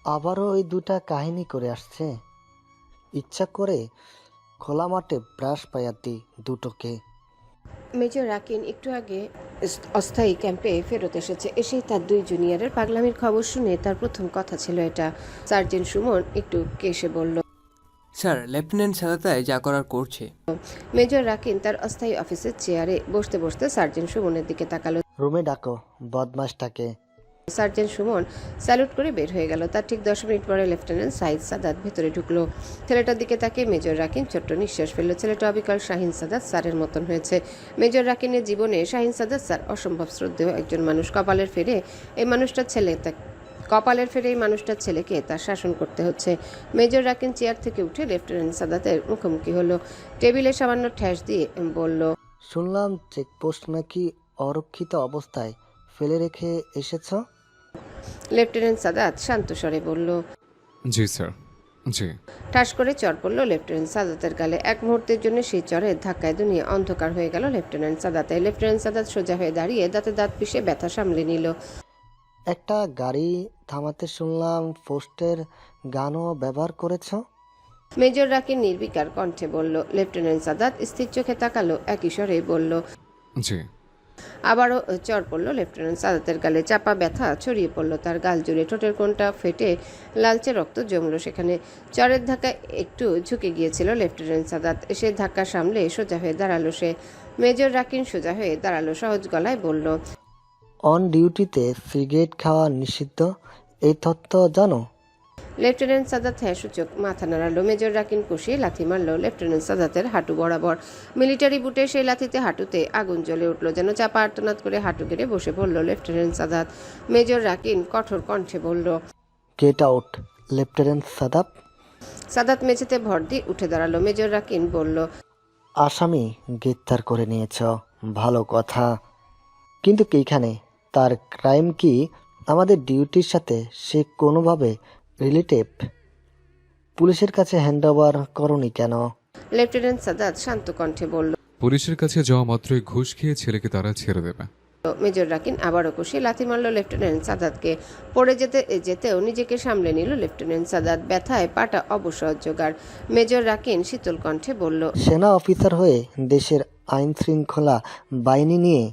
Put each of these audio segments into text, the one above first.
আবারও ওই দুটা কাহিনী করে আসছে। ইচ্ছা করে খোলা মাঠে ব্রাশ পাইয়া দি দুটোকে। মেজর রাকিন একটু আগে অস্থায়ী ক্যাম্পে ফেরত এসেছে। এসেই তার দুই জুনিয়রের পাগলামির খবর শুনে তার প্রথম কথা ছিল এটা। সার্জেন্ট সুমন একটু কেসে বলল। স্যার, লেফটেন্যান্ট সাদাতায় যা করার করছে। মেজর রাকিন তার অস্থায়ী অফিসের চেয়ারে বসতে বসতে সার্জেন্ট সুমনের দিকে তাকালো। রুমে ডাকো বদমাসটাকে। সার্জেন্ট সুমন স্যালুট করে বের হয়ে গেল। তার ঠিক 10 মিনিট পরে লেফটেন্যান্ট সাইদ সাদাত ভেতরে ঢুকলো। ছেলেটার দিকে তাকিয়ে মেজর রাকিন ছোট্ট নিঃশ্বাস ফেলল। ছেলেটা অবিকল শাহিন সাদাত স্যারের মতন হয়েছে। মেজর রাকিনের জীবনে শাহিন সাদাত স্যার অসম্ভব শ্রদ্ধেয় একজন মানুষ। কপালের ফেরে এই মানুষটার ছেলেকে তার শাসন করতে হচ্ছে। মেজর রাকিন চেয়ার থেকে উঠে লেফটেন্যান্ট সাদাতের মুখোমুখি হলো। টেবিলে সামান্য ঠ্যাস দিয়ে বলল, শুনলাম চেকপোস্ট নাকি অরক্ষিত অবস্থায় ফেলে রেখে এসেছ। লেফটেন্যান্ট সাদাত শান্ত স্বরে বলল। জি স্যার, জি। ঠাস করে চর পড়ল লেফটেন্যান্ট সাদাতের গালে। এক মুহূর্তের জন্য সেই চরের ধাক্কায় দুনিয়া অন্ধকার হয়ে গেল লেফটেন্যান্ট সাদাতে। লেফটেন্যান্ট সাদাত সোজা হয়ে দাঁড়িয়ে দাঁতে দাঁত পিষে ব্যথা সামলে নিল। একটা গাড়ি থামাতে শুনলাম পোস্টের গানও ব্যবহার করেছ। মেজর রাকিন নির্বিকার কণ্ঠে বলল। লেফটেন্যান্ট সাদাত স্থির চোখে তাকালো, একই স্বরে বলল। জি। আবারও চর পড়ল লেফটেন্যান্ট সাদাতের গালে। চাপা ব্যথা ছড়িয়ে পড়ল তার গাল জুড়ে। ঠোঁটের কোণটা ফেটে লালচে রক্ত জমল সেখানে। চরের ধাক্কায় একটু ঝুঁকে গিয়েছিল লেফটেন্যান্ট সাদাত। সে ধাক্কা সামলে সোজা হয়ে দাঁড়ালো সে। মেজর রাকিন সোজা হয়ে দাঁড়ালো, সহজ গলায় বলল। অন ডিউটিতে সিগারেট খাওয়া নিষিদ্ধ, এই তথ্য জানো? লেফটেন্যান্ট সাদাত হ্যাঁ সূচক মাথা নাড়ালো। মেজর রাকিন কষিয়ে লাথি মারল লেফটেন্যান্ট সাদাতের হাঁটু বরাবর। মিলিটারি বুটে সেই লাথিতে হাঁটুতে আগুন জ্বলে উঠল। যেন চাপা আর্তনাদ করে হাঁটু গেড়ে বসে পড়ল লেফটেন্যান্ট সাদাত। মেজর রাকিন কঠোর কণ্ঠে বলল। Get out lieutenant Sadab. Sadat মেঝেতে ভর দিয়ে উঠে দাঁড়ালো। মেজর রাকিন বলল। আসামি গ্রেপ্তার করে নিয়েছ, ভালো কথা। কিন্তু এইখানে তার ক্রাইম কি আমাদের ডিউটির সাথে সে কোনোভাবে রিলেটিভ? পুলিশের কাছে হ্যান্ড ওভার করনি কেন? লেফটেন্যান্ট সাদাত শান্ত কণ্ঠে বলল। পুলিশের কাছে যাওয়া মাত্রই ঘুষ খেয়ে ছেলেকে তারা ছেড়ে দেবে। মেজর রাকিন আবারও কষিয়ে লাথি মারল লেফটেন্যান্ট সাদাতকে। পড়ে যেতেও নিজেকে সামলে নিল লেফটেন্যান্ট সাদাত। ব্যথায় পাটা অবসর জোগাড়। মেজর রাকিন শীতল কণ্ঠে বলল। সেনা অফিসার হয়ে দেশের আইন শৃঙ্খলা বাহিনী নিয়ে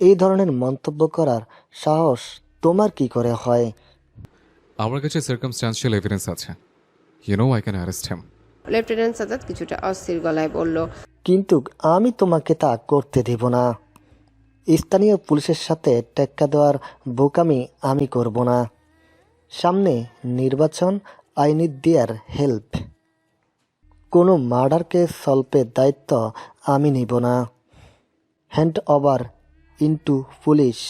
এই ধরনের মন্তব্য করার সাহস তোমার কি করে হয়? আমার কাছে সার্কামস্ট্যান্সিয়াল এভিডেন্স আছে। I can arrest him. Lieutenant Sadat কিছুটা অস্থির গলায় বলল। কিন্তু আমি তোমাকে তা করতে দেব না। স্থানীয় পুলিশের সাথে টেক্কা দেওয়ার বোকামি আমি করব না। সামনে নির্বাচন, আই নিড দেয়ার হেল্প। কোনো মার্ডার কেস সলভের দায়িত্ব আমি নিব না। Hand over into police.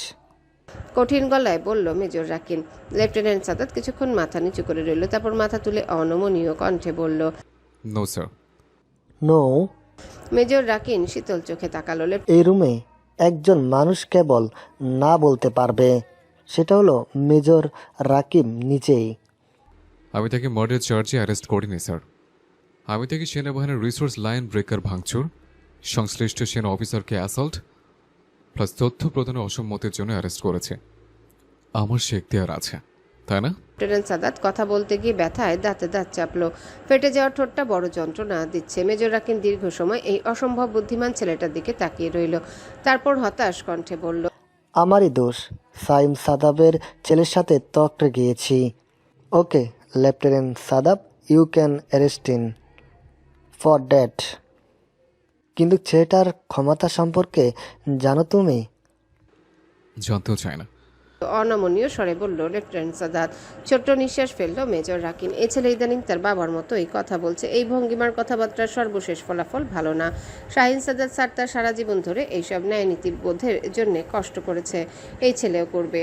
কঠিন গলায় বলল মেজর রাকিন। লেফটেন্যান্ট সাদাত কিছুক্ষণ মাথা নিচু করে রইল, তারপর মাথা তুলে অনমনীয় কণ্ঠে বলল। No sir. No. Major Rakin শীতল চোখে তাকালো। এই রুমে একজন মানুষ কেবল না বলতে পারবে, সেটা হলো মেজর রাকিম নিজেই। আমি তাকে মার্ডার চার্জে অ্যারেস্ট করিনি স্যার। আমি তাকে সেনাবাহিনীর রিসোর্স লাইন ব্রেকার ভাঙচুর, সংশ্লিষ্ট সেনা অফিসারকে অ্যাসল্ট প্লাস তথ্য প্রদানের অসম্মতির জন্য অ্যারেস্ট করেছে। আমার সে এখতিয়ার আছে, তাই না? লেফটেন্যান্ট সাদাত কথা বলতে গিয়ে ব্যথায় দাঁতে দাঁত চাপলো। ফেটে যাওয়ার ঠোঁটটা বড় যন্ত্রণা দিচ্ছে। মেজর রাকিন দীর্ঘ সময় এই অসম্ভব বুদ্ধিমান ছেলেটার দিকে তাকিয়ে রইল। তারপর হতাশ কণ্ঠে বলল। আমারই দোষ, সাইম সাদাবের ছেলের সাথে তকড়ে গিয়েছি। Okay lieutenant Sadab, you can arrest him for that. কিন্তু ছেলেটার ক্ষমতা সম্পর্কে জানো তুমি? জানতেও চাই না। অনমনীয় স্বরে বলল লেফটেন্যান্ট সাদাত। ছোট্ট নিঃশ্বাস ফেলল মেজর রাকিন। এই ছেলে ইদানিং তার বাবার মতোই কথা বলছে। এই ভঙ্গিমার কথাবার্তার সর্বশেষ ফলাফল ভালো না। শাহিন সাদাত স্যার তার সারা জীবন ধরে এইসব ন্যায়নীতি বোধের জন্য কষ্ট করেছে, এই ছেলেও করবে।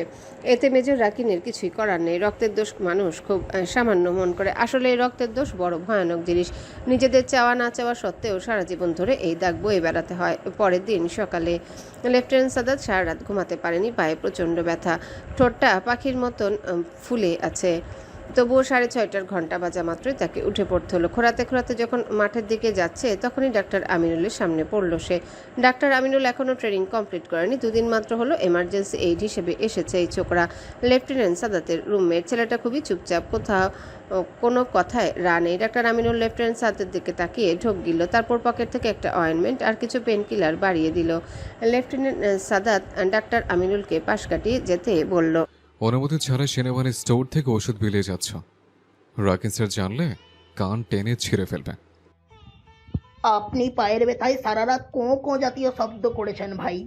এতে মেজর রাকিনের কিছুই করার নেই। রক্তের দোষ মানুষ খুব সামান্য মন করে। আসলে এই রক্তের দোষ বড় ভয়ানক জিনিস। নিজেদের চাওয়া না চাওয়া সত্ত্বেও সারা জীবন ধরে এই দাগ বয়ে বেড়াতে হয়। পরের দিন সকালে লেফটেন্যান্ট সাদাত সারা রাত ঘুমাতে পারেনি। পায়ে প্রচণ্ড ব্যথা, ঠোঁটটা পাখির মতন ফুলে আছে। তবুও 6:30টার ঘন্টা বাজা মাত্রই তাকে উঠে পড়তে হলো। খোঁড়াতে খোঁড়াতে যখন মাঠের দিকে যাচ্ছে তখনই ডাক্তার আমিনুলের সামনে পড়ল সে। ডাক্তার আমিনুল এখনও ট্রেনিং কমপ্লিট করেনি, 2 দিন মাত্র হলো এমার্জেন্সি এইড হিসেবে এসেছে এই ছোকরা। লেফটেন্যান্ট সাদাতের রুমমেট, ছেলেটা খুবই চুপচাপ, কোথাও কোনো কথায় রা নেই। ডাক্তার আমিনুল লেফটেন্যান্ট সাদাতের দিকে তাকিয়ে ঢোক গিলল, তারপর পকেট থেকে একটা অয়েনমেন্ট আর কিছু পেন কিলার বাড়িয়ে দিল। লেফটেন্যান্ট সাদাত ডাক্তার আমিনুলকে পাশ কাটিয়ে যেতে বলল, অনুমতি ছাড়া সেনাবাহিনীর স্টোর থেকে ওষুধ বিলিয়ে যাচ্ছ। রাকিন স্যার জানলে কান টেনে ছিঁড়ে ফেলবে। আপনি পায়ের ব্যথায় সারা রাত কোঁ কোঁ জাতীয় শব্দ করেছেন ভাই,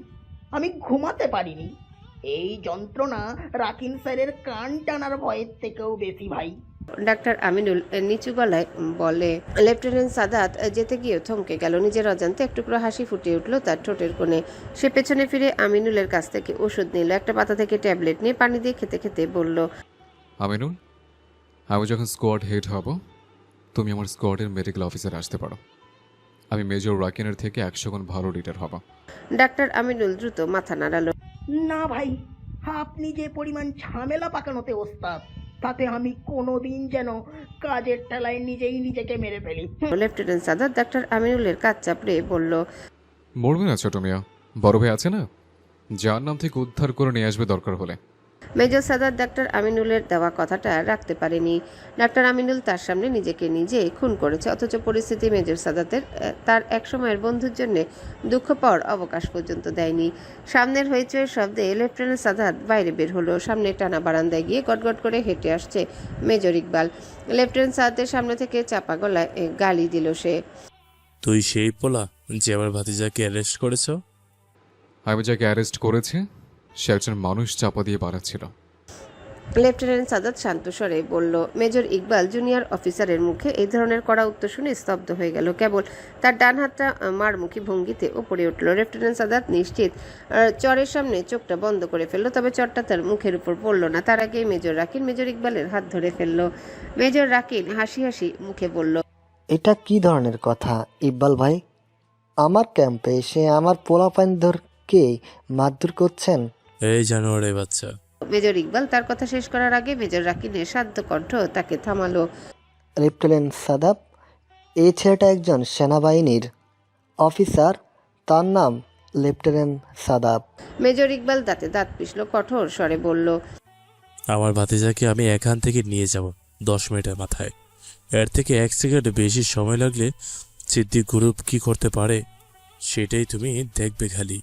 আমি ঘুমাতে পারিনি। এই যন্ত্রণা রাকিন স্যারের কান টানার ভয়ের থেকেও বেশি ভাই। ডাক্তার আমিনুল নিচু গলায় বলে। লেফটেন্যান্ট সাদাত যেতে গিয়ে থমকে গেল, নিজের অজান্তে এক টুকরো হাসি ফুটে উঠল তার ঠোঁটের কোণে। সে পেছনে ফিরে আমিনুলের কাছ থেকে ওষুধ নিল, একটা পাতা থেকে ট্যাবলেট নিয়ে পানি দিয়ে খেতে খেতে বলল, আমিনুল, আমি যখন স্কোয়াড হেড হব তুমি আমার স্কোয়াডের মেডিকেল অফিসার আসতে পারো। আমি মেজর রাকিনের থেকে 100 গুণ ভালো লিডার হব। ডাক্তার আমিনুল দ্রুত মাথা নাড়ালো। না ভাই, আপনি যে পরিমাণ ঝামেলা পাকানোতে ওস্তাদ, তাতে আমি কোনোদিন যেন কাজের ঠেলায় নিজেই নিজেকে মেরে ফেলি। লেফটেন্যান্ট সাদাত ডাক্তার আমিনুলের কাজ চাপড়ে বলল, মরবে না ছোট মিয়া, বড় ভাই আছে না, যার নাম থেকে উদ্ধার করে নিয়ে আসবে দরকার হলে। মেজর সাদাত ডাক্তার আমিনুলের দেওয়া কথাটা রাখতে পারেনি। ডাক্তার আমিনুল তার সামনে নিজেকে নিজে খুন করেছে, অথচ পরিস্থিতি মেজর সাদাতের তার একসময়ের বন্ধুর জন্য দুঃখ পাওয়ার অবকাশ পর্যন্ত দেয়নি। সামনের হইচয়ের শব্দে লেফটেন্যান্ট সাদাত বাইরে বের হলো। সামনে টানা বারান্দায় গিয়ে গটগট করে হেঁটে আসছে মেজর ইকবাল। লেফটেন্যান্ট সাদাতের সামনে থেকে চাপা গলায় গালি দিল সে। তুই সেই পোলা যে আমার ভাতিজাকে অ্যারেস্ট করেছ? আমি যাকে অ্যারেস্ট করেছি সে একজন মানুষ চাপা দিয়ে বাড়াচ্ছিল। লেফটেন্যান্ট সাদাত শান্ত স্বরে বলল। মেজর ইকবাল জুনিয়র অফিসারের মুখে এই ধরনের কড়া উত্তর শুনে স্তব্ধ হয়ে গেল। কেবল তার ডান হাতটা মারমুখী ভঙ্গিতে উপরে উঠল। লেফটেন্যান্ট সাদাত নিশ্চিত চরের সামনে চোখটা বন্ধ করে ফেললো, তবে চরটা তার মুখের উপর পড়ল না। তার আগেই মেজর রাকিন মেজর ইকবালের হাত ধরে ফেলল। মেজর রাকিন হাসি হাসি মুখে বলল, এটা কি ধরনের কথা ইকবাল ভাই? আমার ক্যাম্পে এসে আমার পোলাপাইনদেরকে মারধর করছেন? এই জানোয়ারের বাচ্চা! মেজর ইকবাল তার কথা শেষ করার আগে মেজর রাকিনের শান্ত কণ্ঠ তাকে থামালো। লেফটেন্যান্ট সাদাব, এই ছেলেটা একজন সেনাবাহিনীর অফিসার, তার নাম লেফটেন্যান্ট সাদাব। মেজর ইকবাল দাঁতে দাঁত পিষল, কঠোর স্বরে বলল, আমার ভাতিজাকে আমি এখান থেকে নিয়ে যাব 10 মিনিটের মাথায়। এর থেকে 1 সেকেন্ড বেশি সময় লাগলে সিদ্দিক গ্রুপ কি করতে পারে সেটাই তুমি দেখবে খালি।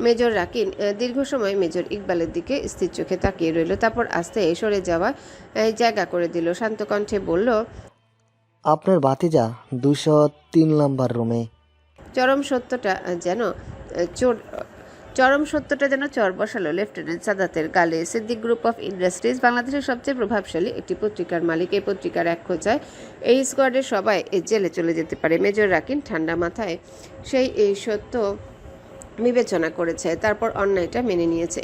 মেজর রাকিন দীর্ঘ সময় মেজর ইকবালের দিকে স্থির চোখে তাকিয়ে রইল, তারপর আস্তে সরে যাওয়া জায়গা করে দিল। শান্ত কণ্ঠে বলল, আপনার ভাতিজা 203 নম্বর রুমে। চরম সত্যটা যেন চর বসালো লেফটেন্যান্ট সাদাতের গালে। সিদ্দিক গ্রুপ অফ ইন্ডাস্ট্রিজ বাংলাদেশের সবচেয়ে প্রভাবশালী একটি পত্রিকার মালিক। এই পত্রিকার এক খোঁচায় এই স্কোয়াডের সবাই জেলে চলে যেতে পারে। মেজর রাকিন ঠান্ডা মাথায় এই সত্য বিবেচনা করেছে, তারপর অন্যায়টা মেনে নিয়েছে।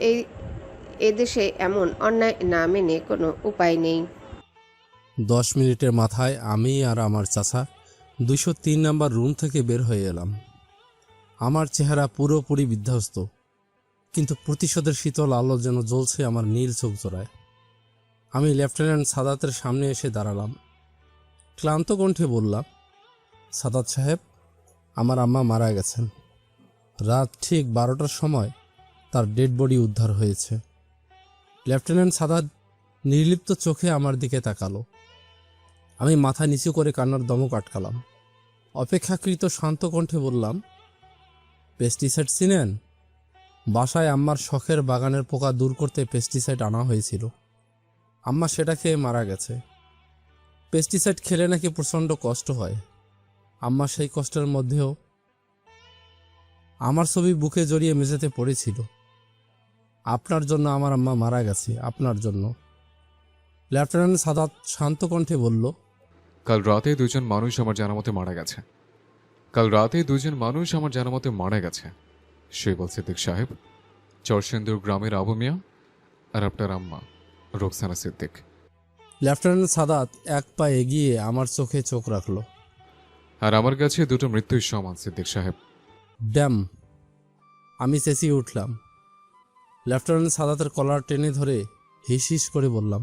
এদেশে এমন অন্যায় না মেনে কোনো উপায় নেই। 10 মিনিটের মাথায় আমি আর আমার চাচা 203 নাম্বার রুম থেকে বের হয়ে এলাম। আমার চেহারা পুরোপুরি বিধ্বস্ত, কিন্তু প্রতিশোধের শীতল আলো যেন জ্বলছে আমার নীল চোখ জোড়ায়। আমি লেফটেন্যান্ট সাদাতের সামনে এসে দাঁড়ালাম, ক্লান্ত কণ্ঠে বললাম, সাদাত সাহেব, আমার আম্মা মারা গেছেন। রাত ঠিক 12টার সময় তার ডেড বডি উদ্ধার হয়েছে। লেফটেন্যান্ট সাদাত নির্লিপ্ত চোখে আমার দিকে তাকালো। আমি মাথা নিচু করে কান্নার দমক আটকালাম। অপেক্ষাকৃত শান্ত কণ্ঠে বললাম, পেস্টিসাইড চিনেন? বাসায় আম্মার শখের বাগানের পোকা দূর করতে পেস্টিসাইড আনা হয়েছিল। আম্মা সেটা খেয়ে মারা গেছে। পেস্টিসাইড খেলে নাকি প্রচণ্ড কষ্ট হয়। আম্মা সেই কষ্টের মধ্যেও আমার ছবি বুকে জড়িয়ে মেঝেতে পড়েছিল। আপনার জন্য আমার আম্মা মারা গেছে, আপনার জন্য। লেফটেন্যান্ট সাদাত শান্ত কণ্ঠে বলল, কাল রাতে 2 জন মানুষ আমার জানামতে মারা গেছে। শৈবল সিদ্দিক সাহেব, চরসেন্দুর গ্রামের আবু মিয়া, আর আপনার আম্মা রোকসানা সিদ্দিক। লেফটেন্যান্ট সাদাত এক পা এগিয়ে আমার চোখে চোখ রাখল। আর আমার কাছে 2টো মৃত্যুই সমান সিদ্দিক সাহেব। ড্যাম! আমি চেঁচিয়ে উঠলাম। লেফটেন্যান্ট সাদাতের কলার টেনে ধরে হিস হিস করে বললাম,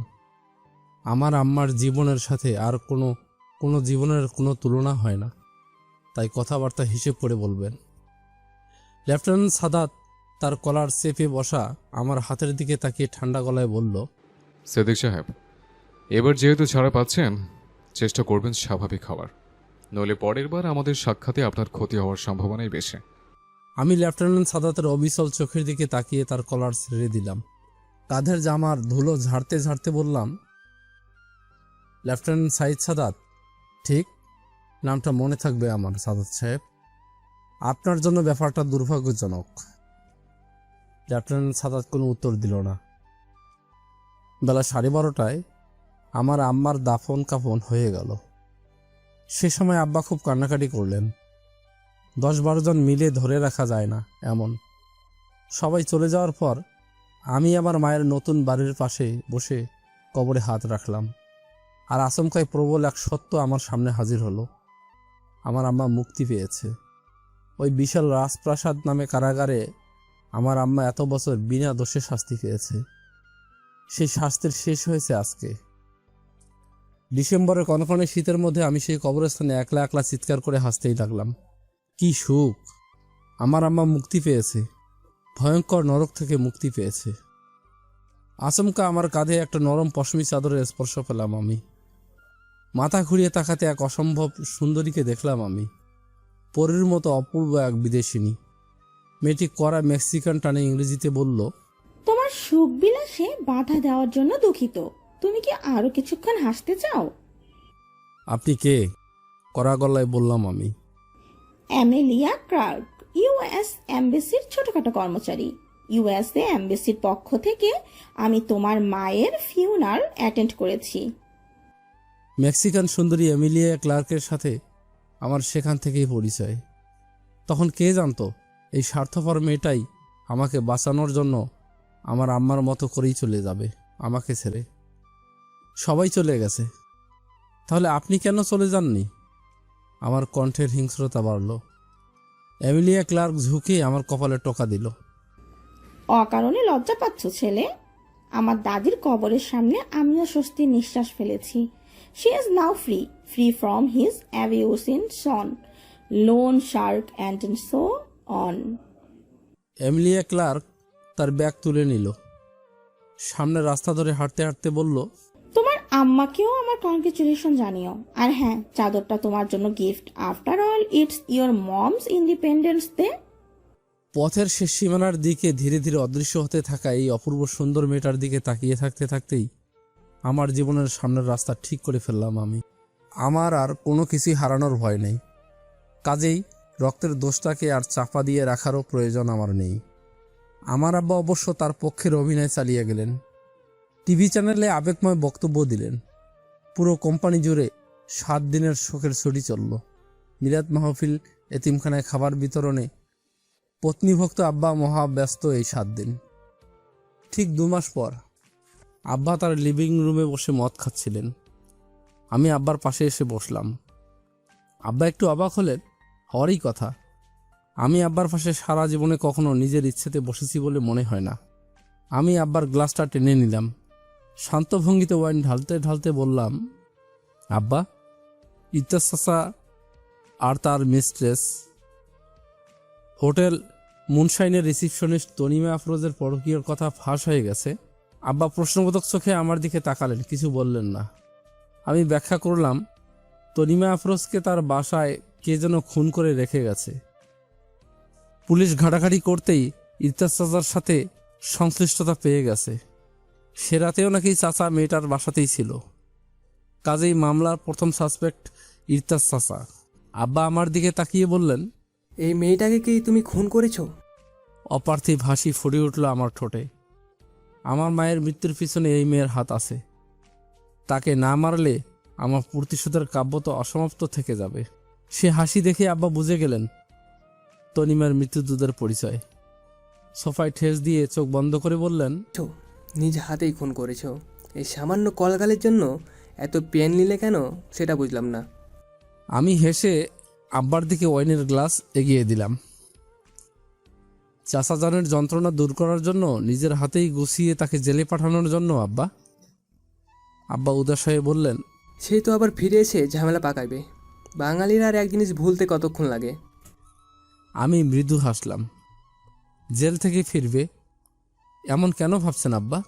আমার আম্মার জীবনের সাথে আর কোনো জীবনের কোনো তুলনা হয় না, তাই কথাবার্তা হিসেব করে বলবেন। লেফটেন্যান্ট সাদাত তার কলার চেপে বসা আমার হাতের দিকে তাকিয়ে ঠান্ডা গলায় বলল, সিদ্দিক সাহেব, এবার যেহেতু ছাড়া পাচ্ছেন, চেষ্টা করবেন স্বাভাবিক হওয়ার, নইলে পরের বার আমাদের সাক্ষাতে আপনার ক্ষতি হওয়ার সম্ভাবনাই বেশি। আমি লেফটেন্যান্ট সাদাতের অবিচল চোখের দিকে তাকিয়ে তার কলার ছেড়ে দিলাম। কাঁধের জামার ধুলো ঝাড়তে ঝাড়তে বললাম, লেফটেন্যান্ট সাইদ সাদাত, ঠিক নামটা মনে থাকবে আমার সাদাত সাহেব। আপনার জন্য ব্যাপারটা দুর্ভাগ্যজনক। লেফটেন্যান্ট সাদাত কোনো উত্তর দিল না। বেলা 12:30টায় আমার আম্মার দাফন কাফন হয়ে গেল। সে সময় আব্বা খুব কান্নাকাটি করলেন। 10-12 জন মিলে ধরে রাখা যায় না এমন। সবাই চলে যাওয়ার পর আমি আমার মায়ের নতুন বাড়ির পাশে বসে কবরে হাত রাখলাম। আর আচমকায় প্রবল এক সত্য আমার সামনে হাজির হলো। আমার আম্মা মুক্তি পেয়েছে। ওই বিশাল রাজপ্রাসাদ নামে কারাগারে আমার আম্মা এত বছর বিনা দোষে শাস্তি পেয়েছে। সেই শাস্তির শেষ হয়েছে আজকে। ডিসেম্বরের কনকনে শীতের মধ্যে আমি সেই কবরস্থানে একলা একলা চিৎকার করে হাসতেই লাগলাম। কি সুখ! আমার আম্মা মুক্তি পেয়েছে, ভয়ঙ্কর নরক থেকে মুক্তি পেয়েছে। আচমকা আমার কাঁধে একটা নরম পশমি চাদরের স্পর্শ পেলাম আমি। মাথা ঘুরিয়ে তাকাতে এক অসম্ভব সুন্দরীকে দেখলাম আমি। পরীর মতো অপূর্ব এক বিদেশিনী। মেয়েটি কড়া মেক্সিকান টানে ইংরেজিতে বলল, তোমার সুখ বিলাসে বাধা দেওয়ার জন্য দুঃখিত। তুমি কি আরো কিছুক্ষণ হাসতে চাও? আপনি কে? কড়া গলায় বললাম আমি। অ্যামেলিয়া ক্লার্ক, ইউএস এমবেসির ছোটখাটো কর্মচারী। ইউএসএ এমবেসির পক্ষ থেকে আমি তোমার মায়ের ফিউনাল অ্যাটেন্ড করেছি। মেক্সিকান সুন্দরী এমিলিয়া ক্লার্কের সাথে আমার সেখান থেকেই পরিচয়। তখন কে জানতো এই স্বার্থপর মেয়েটাই আমাকে বাঁচানোর জন্য আমার আম্মার মতো করেই চলে যাবে আমাকে ছেড়ে। সবাই চলে গেছে, তাহলে আপনি কেন চলে যাননি? আমার কণ্ঠের হিংস্রতা বাড়ল। এমিলিয়া ক্লার্ক ঝুঁকে আমার কপালে টোকা দিল। অকারণে লজ্জা পাচ্ছ ছেলে? আমার দাদির কবরের সামনে আমিও স্বস্তির নিঃশ্বাস ফেলেছি। She is now free from his abusive son, loan shark and so on. Emilia Clarke তার ব্যাগ তুলে নিল। সামনে রাস্তা ধরে হাঁটতে হাঁটতে বলল, তোমার আম্মাকেও আমার কংগ্রেচুলেশন জানিও। আর হ্যাঁ, চাদরটা তোমার জন্য gift. After all it's your moms independence day. পথের শেষ সীমানার দিকে ধীরে ধীরে অদৃশ্য হতে থাকা এই অপূর্ব সুন্দর মেয়েটার দিকে তাকিয়ে থাকতে থাকতেই আমার জীবনের সামনের রাস্তা ঠিক করে ফেললাম আমি। আমার আর কোনো কিছুই হারানোর ভয় নেই, কাজেই রক্তের দোষটাকে আর চাপা দিয়ে রাখারও প্রয়োজন আমার নেই। আমার আব্বা অবশ্য তার পক্ষের অভিনয় চালিয়ে গেলেন। টিভি চ্যানেলে আবেগময় বক্তব্য দিলেন। পুরো কোম্পানি জুড়ে 7 দিনের শোকের ছুটি চলল। মিলাদ মাহফিল, এতিমখানায় খাবার বিতরণে পত্নীভক্ত আব্বা মহা ব্যস্ত এই 7 দিন। ঠিক 2 মাস পর আব্বা তার লিভিং রুমে বসে মদ খাচ্ছিলেন। আমি আব্বার পাশে এসে বসলাম। আব্বা একটু অবাক হলেন। হওয়ারই কথা, আমি আব্বার পাশে সারা জীবনে কখনো নিজের ইচ্ছেতে বসেছি বলে মনে হয় না। আমি আব্বার গ্লাসটা টেনে নিলাম। শান্ত ভঙ্গিতে ওয়াইন ঢালতে ঢালতে বললাম, আব্বা, ইত্তাস চাচা আর তার মিস্ট্রেস হোটেল মুনশাইনের রিসিপশনিস্ট তনিমা আফরোজের পরকীয়ার কথা ফাঁস হয়ে গেছে। আব্বা প্রশ্নবোধক চোখে আমার দিকে তাকালেন, কিছু বললেন না। আমি ব্যাখ্যা করলাম, তনিমা আফরোজকে তার বাসায় কে যেন খুন করে রেখে গেছে। পুলিশ ঘাটাঘাটি করতেই ইত্তাস চাচার সাথে সংশ্লিষ্টতা পেয়ে গেছে। সে রাতেও নাকি চাচা মেয়েটার বাসাতেই ছিল। কাজেই মামলার প্রথম সাসপেক্ট ইত্তাস চাচা। আব্বা আমার দিকে তাকিয়ে বললেন, এই মেয়েটাকে কি তুমি খুন করেছো? অপার্থিব হাসি ফুটে উঠল আমার ঠোঁটে। আমার মায়ের মৃত্যুর পিছনে এই মেয়ের হাত আছে। তাকে না মারলে আমার প্রতিশোধের কাব্য তো অসমাপ্ত থেকে যাবে। সে হাসি দেখে আব্বা বুঝে গেলেন তনিমার মৃত্যুদূতের পরিচয়। সোফায় ঠেস দিয়ে চোখ বন্ধ করে বললেন, নিজ হাতেই খুন করেছো। এই সামান্য কলগালের জন্য এত পেন নিলে কেন সেটা বুঝলাম না। আমি হেসে আব্বার দিকে ওয়াইনের গ্লাস এগিয়ে দিলাম। চাচাজানের যন্ত্রণা দূর করার জন্য, নিজের হাতেই গুছিয়ে তাকে জেলে পাঠানোর জন্য আব্বা। আব্বা উদাস হয়ে বললেন, সেই তো আবার ফিরে এসে ঝামেলা পাকাইবে। বাঙালির আর এক জিনিস ভুলতে কতক্ষণ লাগে। আমি মৃদু হাসলাম। জেল থেকে ফিরবে এমন কেন ভাবছেন আব্বা?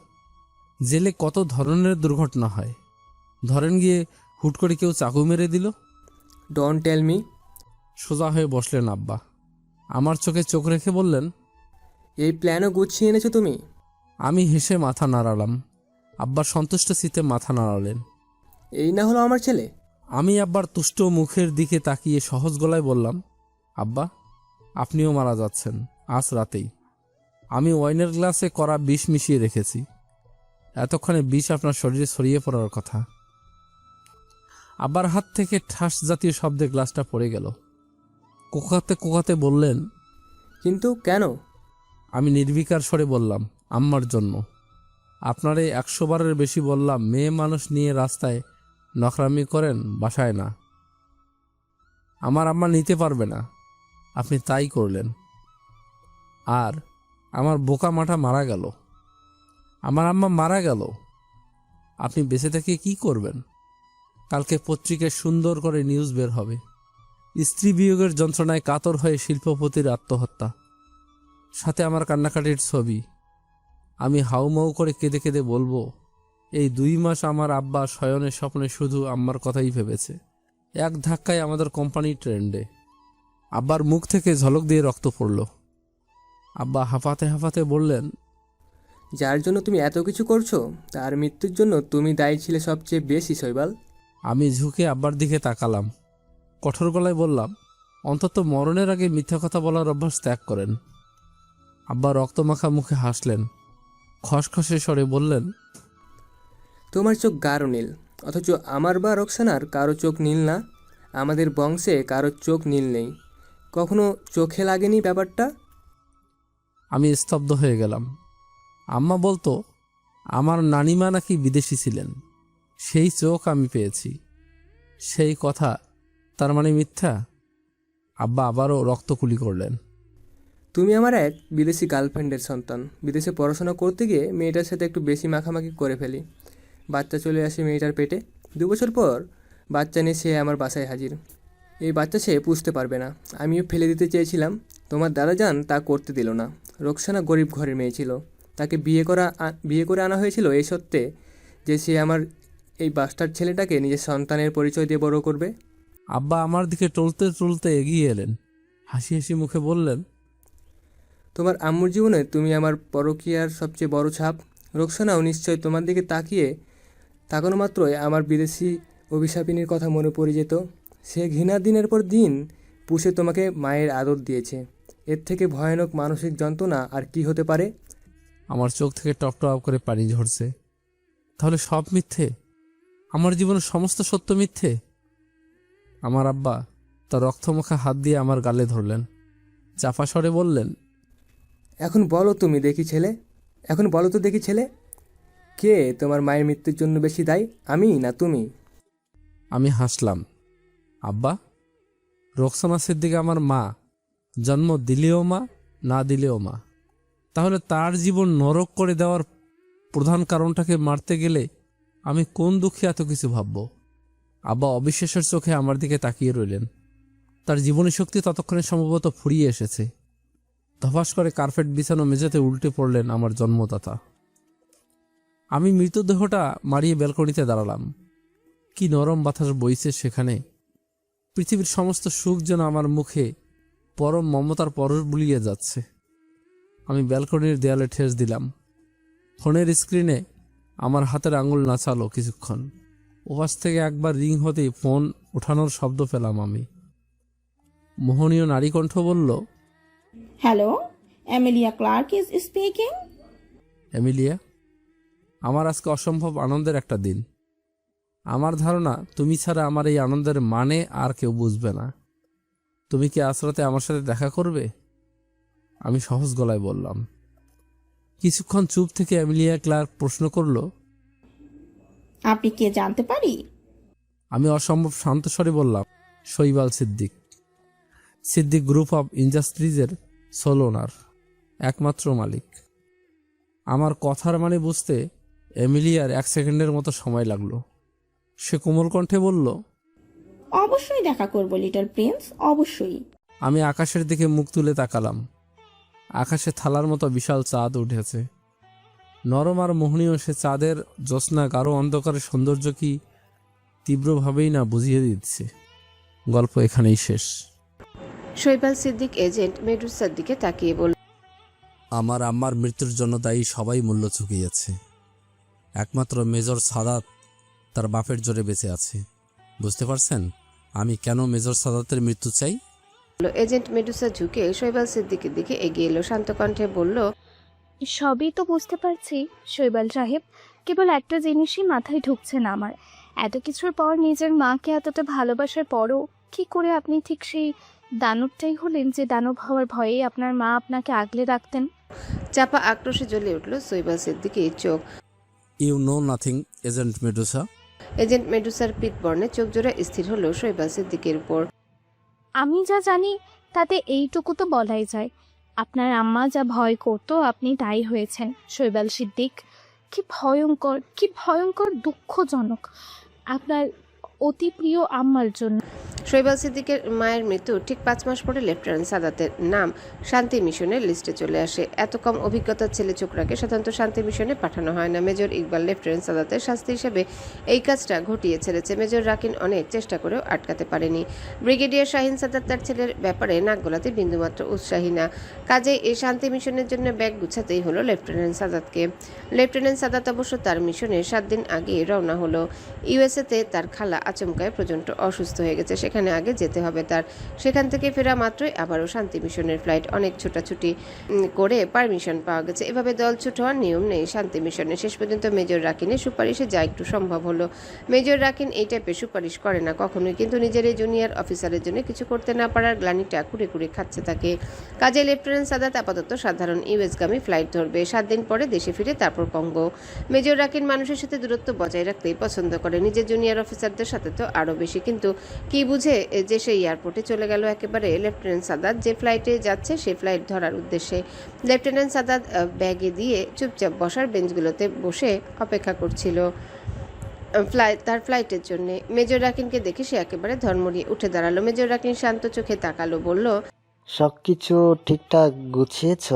জেলে কত ধরনের দুর্ঘটনা হয়। ধরেন গিয়ে হুট করে কেউ চাকু মেরে দিল। Don't tell me. সোজা হয়ে বসলেন আব্বা। আমার চোখে চোখ রেখে বললেন, এই প্ল্যানও গুছিয়ে এনেছো তুমি? আমি হেসে মাথা নাড়ালাম। আব্বা সন্তুষ্ট চিত্তে মাথা নাড়ালেন। এই না হলো আমার ছেলে। আমি আব্বার তুষ্ট মুখের দিকে তাকিয়ে সহজ গলায় বললাম, আব্বা, আপনিও মারা যাচ্ছেন আজ রাতেই। আমি ওয়াইনের গ্লাসে করা বিষ মিশিয়ে রেখেছি। এতক্ষণে বিষ আপনার শরীরে ছড়িয়ে পড়ার কথা। আব্বার হাত থেকে ঠাস জাতীয় শব্দে গ্লাসটা পড়ে গেল। কোকাতে কোকাতে বললেন, কিন্তু কেন? আমি নির্বিকার স্বরে বললাম, আম্মার জন্য। আপনারে 100 বারের বেশি বললাম, মেয়ে মানুষ নিয়ে রাস্তায় নখরামি করেন, বাসায় না। আমার আম্মা নিতে পারবে না, আপনি তাই করলেন। আর আমার বোকা মাটা মারা গেল। আমার আম্মা মারা গেল, আপনি বেঁচে থেকে কি করবেন? কালকে পত্রিকায় সুন্দর করে নিউজ বের হবে, স্ত্রী বিয়োগের যন্ত্রণায় কাতর হয়ে শিল্পপতির আত্মহত্যা, সাথে আমার কান্নাকাটির ছবি। আমি হাউমাউ করে কেঁদে কেঁদে বলবো, এই 2 মাস আমার আব্বা শয়নের স্বপ্নে শুধু আম্মার কথাই ভেবেছে। এক ধাক্কায় আমাদের কোম্পানি ট্রেন্ডে। আব্বার মুখ থেকে ঝলক দিয়ে রক্ত পড়ল। আব্বা হাঁপাতে হাঁপাতে বললেন, যার জন্য তুমি এত কিছু করছো তার মৃত্যুর জন্য তুমি দায়ী ছিলে সবচেয়ে বেশি, শৈবাল। আমি ঝুঁকে আব্বার দিকে তাকালাম। কঠোর গলায় বললাম, অন্তত মরণের আগে মিথ্যা কথা বলার অভ্যাস ত্যাগ করেন। আব্বা রক্তমাখা মুখে হাসলেন, খসখসে স্বরে বললেন, তোমার চোখ গাঢ় নীল, অথচ আমার বা রোকসানার কারো চোখ নীল না। আমাদের বংশে কারো চোখ নীল নেই। কখনো চোখে লাগেনি ব্যাপারটা? আমি স্তব্ধ হয়ে গেলাম। আম্মা বলতো আমার নানিমা নাকি বিদেশি ছিলেন, সেই চোখ আমি পেয়েছি। সেই কথা তার মানে মিথ্যা? আব্বা আবারও রক্তকুলি করলেন। তুমি আমার এক বিদেশি গার্লফ্রেন্ডের সন্তান। বিদেশে পড়াশোনা করতে গিয়ে মেয়েটার সাথে একটু বেশি মাখামাখি করে ফেলি। বাচ্চা চলে আসে মেয়েটার পেটে। 2 বছর পর বাচ্চা নিয়ে সে আমার বাসায় হাজির। এই বাচ্চা সে পুষতে পারবে না। আমিও ফেলে দিতে চেয়েছিলাম, তোমার দাদাজান তা করতে দিল না। রোকসানা গরিব ঘরের মেয়ে ছিল, তাকে বিয়ে করে আনা হয়েছিল এই সত্ত্বে যে সে আমার এই বাস্টার ছেলেটাকে নিজের সন্তানের পরিচয় দিয়ে বড় করবে। আব্বা আমার দিকে টলতে টলতে এগিয়ে এলেন, হাসি হাসি মুখে বললেন, তোমার আম্মুর জীবনে তুমি আমার পরকীয়ার সবচেয়ে বড় ছাপ। রোকসানাও নিশ্চয় তোমার দিকে তাকানো মাত্রই আমার বিদেশি অভিশাপিনীর কথা মনে পড়ে যেত। সে ঘৃণার দিনের পর দিন পুষে তোমাকে মায়ের আদর দিয়েছে। এর থেকে ভয়ানক মানসিক যন্ত্রণা আর কি হতে পারে? আমার চোখ থেকে টপ টপ করে পানি ঝরছে। তাহলে সব মিথ্যে? আমার জীবনের সমস্ত সত্য মিথ্যে? আমার আব্বা তার রক্তমাখা হাত দিয়ে আমার গালে ধরলেন, চাপা স্বরে বললেন, এখন বলো তো দেখি ছেলে, কে তোমার মায়ের মৃত্যুর জন্য বেশি দায়ী, আমি না তুমি? আমি হাসলাম। আব্বা, রোকসানা সিদ্দিক আমার মা, জন্ম দিলেও মা, না দিলেও মা। তাহলে তার জীবন নরক করে দেওয়ার প্রধান কারণটাকে মারতে গেলে আমি কোন দুঃখে এত কিছু ভাবব? আব্বা অবিশ্বাসের চোখে আমার দিকে তাকিয়ে রইলেন। তার জীবনী শক্তি ততক্ষণে সম্ভবত ফুরিয়ে এসেছে। ধপাস করে কার্পেট বিছানো মেঝেতে উল্টে পড়লেন আমার জন্মদাতা। আমি মৃতদেহটা মারিয়ে ব্যালকনিতে দাঁড়ালাম। কি নরম বাতাস বইছে সেখানে। পৃথিবীর সমস্ত সুখ যেন আমার মুখে পরম মমতার পরশ বুলিয়ে যাচ্ছে। আমি ব্যালকনির দেয়ালে ঠেস দিলাম। ফোনের স্ক্রিনে আমার হাতের আঙুল নাচালো কিছুক্ষণ। ওপাশ থেকে একবার রিং হতেই ফোন ওঠানোর শব্দ পেলাম আমি। মোহনীয় নারী কণ্ঠ বলল, hello, Emilia Clarke is speaking. Emilia, আমার আজকে অসম্ভব আনন্দের একটা দিন। আমার ধারণা তুমি ছাড়া আমার এই আনন্দের মানে আর কেউ বুঝবে না। তুমি কি আজ রাতে আমার সাথে দেখা করবে? আমি সহজ গলায় বললাম। কিছুক্ষণ চুপ থেকে এমিলিয়া ক্লার্ক প্রশ্ন করল, আপনি কে জানতে পারি? আমি অসম্ভব শান্ত স্বরে বললাম, শৈবাল সিদ্দিক। সিদ্দিক গ্রুপ অফ ইন্ডাস্ট্রিজের সোল ওনার, একমাত্র মালিক। আমার কথার মানে বুঝতে এমিলিয়ার 1 সেকেন্ডের মতো সময় লাগলো। সে কোমল কণ্ঠে বলল, অবশ্যই দেখা করব লিটল প্রিন্স, অবশ্যই। আমি আকাশের দিকে মুখ তুলে তাকালাম। আকাশে থালার মতো বিশাল চাঁদ উঠেছে। নরম আর মোহনীয় সে চাঁদের জ্যোৎস্না গাঢ় অন্ধকারের সৌন্দর্য কি তীব্রভাবেই না বুঝিয়ে দিচ্ছে। গল্প এখানেই শেষ। শৈবাল সিদ্দিক এজেন্ট মেডুসার দিকে তাকিয়ে বলল, আমার আম্মার মৃত্যুর জন্য দায়ী সবাই মূল্য চুকিয়েছে। একমাত্র মেজর সাদাত তার বাপের জোরে বেঁচে আছে। বুঝতে পারছেন আমি কেন মেজর সাদাতের মৃত্যু চাই? এজেন্ট মেডুসা ঝুঁকে শৈবাল সিদ্দিকের দিকে এগিয়ে এলো, শান্ত কণ্ঠে বলল, সবই তো বুঝতে পারছি শৈবাল সাহেব, কেবল একটা জিনিসই মাথায় ঢুকছে না আমার। এত কিছুর পর নিজের মাকে এতটা ভালোবাসার পরও কি করে আপনি ঠিক সেই দানবটাই হলেন যে দানব হওয়ার ভয়ে আপনার মা আপনাকে আগলে রাখতেন? চাপা আক্রোশে জ্বলে উঠল শৈবাল সিদ্দিকের চোখ। You know nothing agent Medusa. Agent মেডুসার পিতবর্ণে চোখ জোড়া স্থির হলো শৈবাল সিদ্দিকের উপর। আমি যা জানি তাতে এইটুকু তো বলাই যায়, আপনার আম্মা যা ভয় করতো আপনি তাই হয়েছেন শৈবাল সিদ্দিক। কি ভয়ঙ্কর, কি ভয়ঙ্কর দুঃখজনক আপনার অতি প্রিয় আম্মার জন্য। শৈবাল সিদ্দিকের মায়ের মৃত্যু ঠিক 5 মাস পরে লেফটেন্যান্ট সাদাতের নাম শান্তি মিশনের লিস্টে চলে আসে। এত কম অভিজ্ঞতার ছেলে ছোকরাকে সাধারণত শান্তি মিশনে পাঠানো হয় না। মেজর ইকবাল লেফটেন্যান্ট সাদাতের শাস্তি হিসেবে এই কাজটা ঘটিয়ে ছেড়েছে। মেজর রাকিন অনেক চেষ্টা করেও আটকাতে পারেনি। ব্রিগেডিয়ার শাহিন সাদাত তার ছেলের ব্যাপারে নাক গলাতে বিন্দুমাত্র উৎসাহী না। কাজেই এই শান্তি মিশনের জন্য ব্যাগ গুছাতেই হলো লেফটেন্যান্ট সাদাতকে। লেফটেন্যান্ট সাদাত অবশ্য তার মিশনের 7 দিন আগে রওনা হলো। ইউএসএতে তার খালা আচমকায় প্রচণ্ড অসুস্থ হয়ে গেছে, সেখানে আগে যেতে হবে তার। সেখান থেকে ফেরা মাত্রই আবারও শান্তি মিশনের ফ্লাইট। অনেক ছোটাছুটি করে পারমিশন পাওয়া গেছে। এভাবে দল ছুট হওয়ার নিয়ম নেই শান্তি মিশনে। শেষ পর্যন্ত মেজর রাকিনের সুপারিশে যা একটু সম্ভব হলো। মেজর রাকিন এই টাইপের সুপারিশ করে না কখনোই, কিন্তু নিজের এই জুনিয়র অফিসারের জন্য কিছু করতে না পারার গ্লানিটা কুড়ে কুড়ে খাচ্ছে তাকে। কাজে লেফটেন্যান্ট সাদাত আপাতত সাধারণ ইউএসগামী ফ্লাইট ধরবে। 7 দিন পরে দেশে ফিরে তারপর কঙ্গো। মেজর রাকিন মানুষের সাথে দূরত্ব বজায় রাখতেই পছন্দ করে, নিজের জুনিয়র অফিসারদের সাথে তো আরও বেশি। কিন্তু কি বুঝে যে সেই এয়ারপোর্টে চলে গেল একেবারে। লেফটেন্যান্ট সাদাত যে ফ্লাইটে যাচ্ছে সেই ফ্লাইট ধরার উদ্দেশ্যে। লেফটেন্যান্ট সাদাত ব্যাগে দিয়ে চুপচাপ বসার বেঞ্চগুলোতে বসে অপেক্ষা করছিল তার ফ্লাইটের জন্য। মেজর রাকিনকে দেখে সে একেবারে ধর্মড়িয়ে উঠে দাঁড়ালো। মেজর রাকিন শান্ত চোখে তাকালো, বলল, সব কিছু ঠিকঠাক গুছিয়েছ?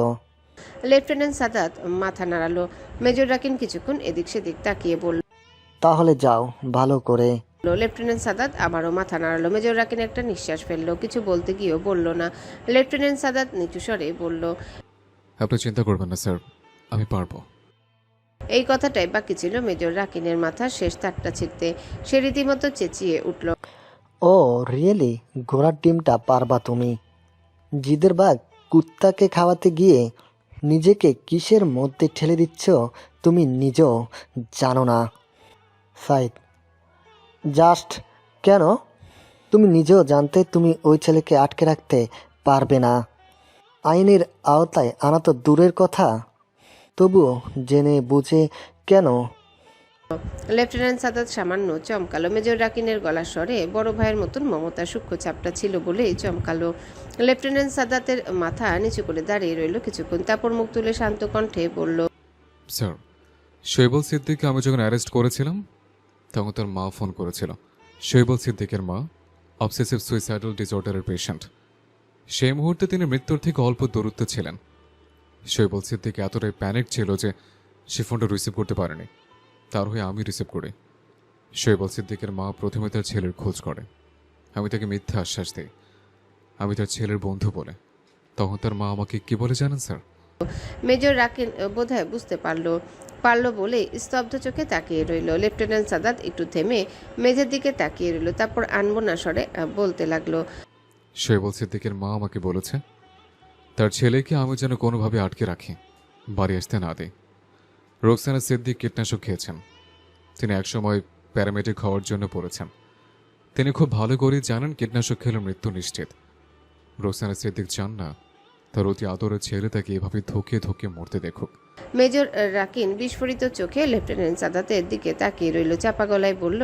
লেফটেন্যান্ট সাদাত মাথা নাড়ালো। মেজর রাকিন কিছুক্ষণ এদিক সেদিক তাকিয়ে বলল, তাহলে যাও ভালো করে। লেফটেন্যান্ট সাদাত আবারও মাথা নাড়ালো। মেজর রাকিন একটা নিঃশ্বাস ফেললো, কিছু বলতে গিয়েও বলল না। লেফটেন্যান্ট সাদাত নিচু স্বরে বলল, আপনি চিন্তা করবেন না স্যার, আমি পারবো। এই কথাটাই বাকি ছিল মেজর রাকিনের মাথার শেষ তারটা ছিঁড়তে। সে রীতিমতো চেঁচিয়ে উঠল, ও রিয়েলি? ঘোড়ার ডিমটা পারবা তুমি? জিদের বাঘ কুত্তাকে খাওয়াতে গিয়ে নিজেকে কিসের মধ্যে ঠেলে দিচ্ছ তুমি নিজেও জানো না। সাইদ, জাস্ট কেন? তুমি নিজেও জানতে তুমি ওই ছেলেকে আটকে রাখতে পারবে না। আইনের আওতায় আনা তো দূরের কথা, তবুও জেনে বুঝে কেন? লেফটেন্যান্ট সাদাত সামান্য চমকালো। মেজর রাকিনের গলার স্বরে বড় ভাইয়ের মতন মমতার সূক্ষ্ম চাপটা ছিল বলেই চমকালো। লেফটেন্যান্ট সাদাতের মাথা নিচু করে দাঁড়িয়ে রইল কিছুক্ষণ, তারপর মুখ তুলে শান্ত কণ্ঠে বলল, স্যার, শৈবল সিদ্দিককে আমি যখন অ্যারেস্ট করেছিলাম তখন তার মা ফোন করেছিল। শৈবল সিদ্দিকের মা অবসেসিভ সুইসাইডাল ডিসঅর্ডারের পেশেন্ট। সেই মুহূর্তে তিনি মৃত্যুর থেকে অল্প দূরত্বে ছিলেন। শৈবল সিদ্দিক এতটাই প্যানিক ছিল যে সে ফোনটা রিসিভ করতে পারেনি। তার হয়ে আমি রিসিভ করি। শৈবল সিদ্দিকের মা প্রথমে তার ছেলের খোঁজ করে। আমি তাকে মিথ্যা আশ্বাস দিই আমি তার ছেলের বন্ধু বলে। তখন তার মা আমাকে কি বলে জানেন স্যার? মেজর রাকিন বোধহয় বুঝতে পারলো বলে স্তব্ধ চোখে তাকিয়ে রইল। লেফটেন্যান্ট সাদাত একটু থেমে মেঝের দিকে তাকিয়ে রইল, তারপর আনমনা স্বরে বলতে লাগলো, শৈবল সিদ্দিকের মা আমাকে বলেছে তার ছেলেকে আমি যেন কোনোভাবে আটকে রাখি, বাড়ি আসতে না দিই। রোকসানা সিদ্দিক কীটনাশক খেয়েছেন। তিনি একসময় প্যারামেডিক হওয়ার জন্য পড়েছেন। তিনি খুব ভালো করে জানেন কীটনাশক খেলে মৃত্যু নিশ্চিত। রোকসানা সিদ্দিক চান না তার অতি আদরের ছেলে তাকে এভাবে ধোকে ধোকে মরতে দেখুক। মেজর রাকিন বিস্ফোরিত চোখে লেফটেন্যান্ট সাদাতের দিকে তাকিয়ে রইল, চাপা গলায় বলল,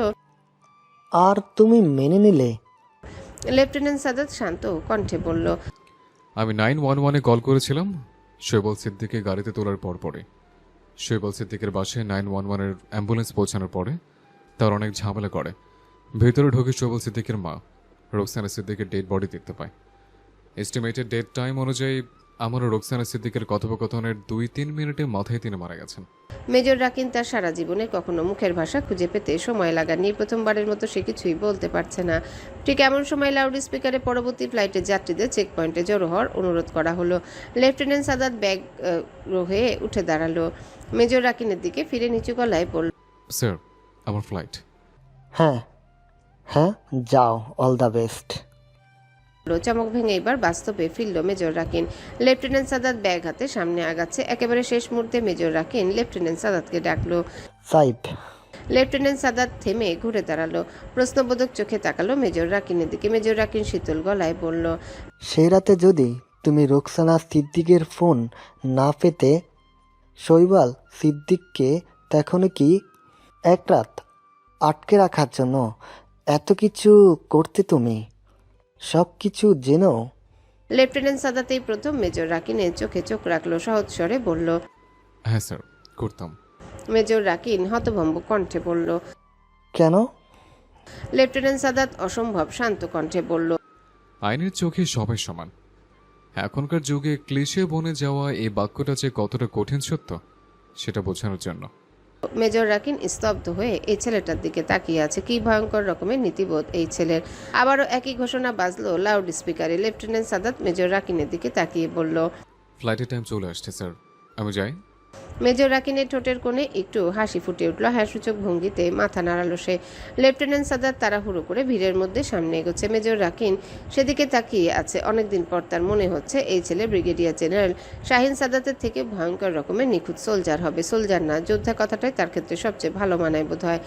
আর তুমি মেনে নিলে? লেফটেন্যান্ট সাদাত শান্ত কণ্ঠে বলল, আমি 911-এ কল করেছিলাম শৈবল সিদ্দিককে গাড়িতে তোলার পরপরই। শৈবাল সিদ্দিকের বাসায় 911-এর অ্যাম্বুলেন্স পৌঁছানোর পরে তার অনেক ঝামেলা করে ভেতরে ঢোকে শৈবাল সিদ্দিকের মা রোকসানা সিদ্দিকের ডেড বডি দেখতে পায়। এস্টিমেটেড ডেড টাইম অনুযায়ী আমারও রোকসানা সিদ্দিকের কথোপকথনের 2-3 মিনিটে মাথায় তিনি মারা গেছেন। মেজর রাকিন তার সারা জীবনে কখনো মুখের ভাষা খুঁজে পেতে সময় লাগানি। প্রথমবারের মতো সে কিছুই বলতে পারছে না। ঠিক এমন সময় লাউড স্পিকারে পরবর্তী ফ্লাইটের যাত্রীদের চেক পয়েন্টে জড়ো হওয়ার অনুরোধ করা হলো। লেফটেন্যান্ট সাদাত ব্যাগ হয়ে উঠে দাঁড়ালো। মেজর রাকিনের দিকে ফিরে নিচু গলায় বলল, স্যার, আমার ফ্লাইট। হ্যাঁ হ্যাঁ, যাও, অল দ্য বেস্ট। চমক ভেঙে এবার বাস্তবে ফিরল major Rakin. Lieutenant Sadat bag হাতে সামনে আগাচ্ছে। একেবারে শেষ মুহূর্তে মেজর রাকিন লেফটেন্যান্ট সাদাতকে ডাকলো। সাইব। লেফটেন্যান্ট সাদাত থেমে ঘুরে দাঁড়ালো। প্রশ্নবোধক চোখে তাকালো মেজর রাকিনের দিকে। মেজর রাকিন শীতল গলায় বলল, সেই রাতে যদি তুমি রোকসানা সিদ্দিকের ফোন না পেতে শৈবাল সিদ্দিককে তখনও কি এক রাত আটকে রাখার জন্য এত কিছু করতে তুমি সব কিছু জেনেও? লেফটেন্যান্ট সাদাতেই প্রথম মেজর রাকিনের চোখে চোখ রাখলো। সহজ স্বরে বলল, হ্যাঁ স্যার, করতাম। মেজর রাকিন হতভম্ব কণ্ঠে বলল। কেন? লেফটেন্যান্ট সাদাত অসম্ভব শান্ত কণ্ঠে বলল, আইনের চোখে সবাই সমান। এখনকার যুগে ক্লিশে বনে যাওয়া এই বাক্যটা যে কতটা কঠিন সত্য সেটা বোঝানোর জন্য। মেজর রাকিন স্তব্ধ হয়ে এই ছেলেটার দিকে তাকিয়ে আছে। কি ভয়ঙ্কর রকমের নীতিবোধ এই ছেলের। আবারও একই ঘোষণা বাজলো লাউড স্পিকারে। লেফটেন্যান্ট সাদাত মেজর রাকিনের দিকে তাকিয়ে বলল, ফ্লাইটের টাইম চলে আসছে স্যার, আমি যাই। মেজর রাকিনের ঠোঁটের কোণে একটু হাসি ফুটে উঠল। হ্যাঁসূচক ভঙ্গিতে মাথা নাড়ালো সে। লেফটেন্যান্ট সাদাত তাড়াহুড়ো করে ভিড়ের মধ্যে সামনে এগোচ্ছে। মেজর রাকিন সেদিকে তাকিয়ে আছে। অনেকদিন পর তার মনে হচ্ছে এই ছেলে ব্রিগেডিয়ার জেনারেল শাহিন সাদাতের থেকে ভয়ঙ্কর রকমের নিখুঁত সোলজার হবে। সোলজার না, যোদ্ধা কথাটাই তার ক্ষেত্রে সবচেয়ে ভালো মানায় বোধ হয়।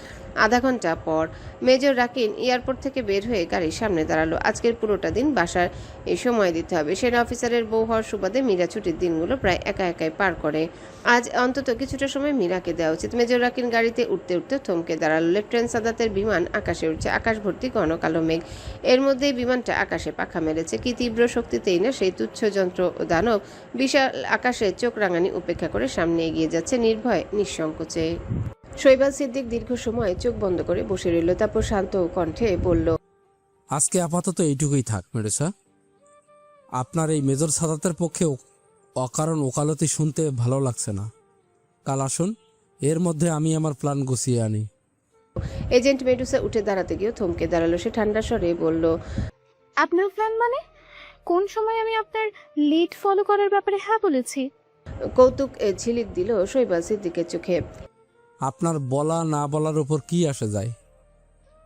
আধা ঘন্টা পর মেজর রাকিন এয়ারপোর্ট থেকে বের হয়ে গাড়ির সামনে দাঁড়ালো। আজকের পুরোটা দিন বাসার এই সময় দিতে হবে। সেনা অফিসারের বউ হওয়ার সুবাদে মীরা ছুটির দিনগুলো প্রায় একা একাই পার করে। আজ অন্তত কিছুটা সময় মীরাকে দেওয়া উচিত। মেজর রাকিন গাড়িতে উঠতে উঠতে থমকে দাঁড়ালো। লেফটেন্যান্ট সাদাতের বিমান আকাশে উঠছে। আকাশ ভর্তি ঘন কালো মেঘ। এর মধ্যেই বিমানটা আকাশে পাখা মেরেছে। কি তীব্র শক্তিতেই না সেই তুচ্ছ যন্ত্র দানব বিশাল আকাশে চোখ রাঙানি উপেক্ষা করে সামনে এগিয়ে যাচ্ছে নির্ভয় নিঃসংকোচে। শৈবাল সিদ্দিক দীর্ঘ সময় চোখ বন্ধ করে বসে রইল। তারপর শান্ত কণ্ঠে বলল, আজকে আপাতত এইটুকুই থাক মেরেসা। আপনার এই মেজর সাদাতের পক্ষে অকারণ ওকালতি শুনতে ভালো লাগছে না। কাল আসুন, এর মধ্যে আমি আমার প্ল্যান গুছিয়ে আনি। এজেন্ট মেডুসা উঠে দাঁড়াতে গিয়েও থমকে দাঁড়ালো। সে ঠান্ডা স্বরে বলল, আপনার প্ল্যান মানে? কোন সময় আমি আপনার লিড ফলো করার ব্যাপারে হ্যাঁ বলেছি? কৌতুক ঝিলিক দিল শৈবাল সিদ্দিকের চোখে। আপনার বলা না বলার উপর কি আসে যায়?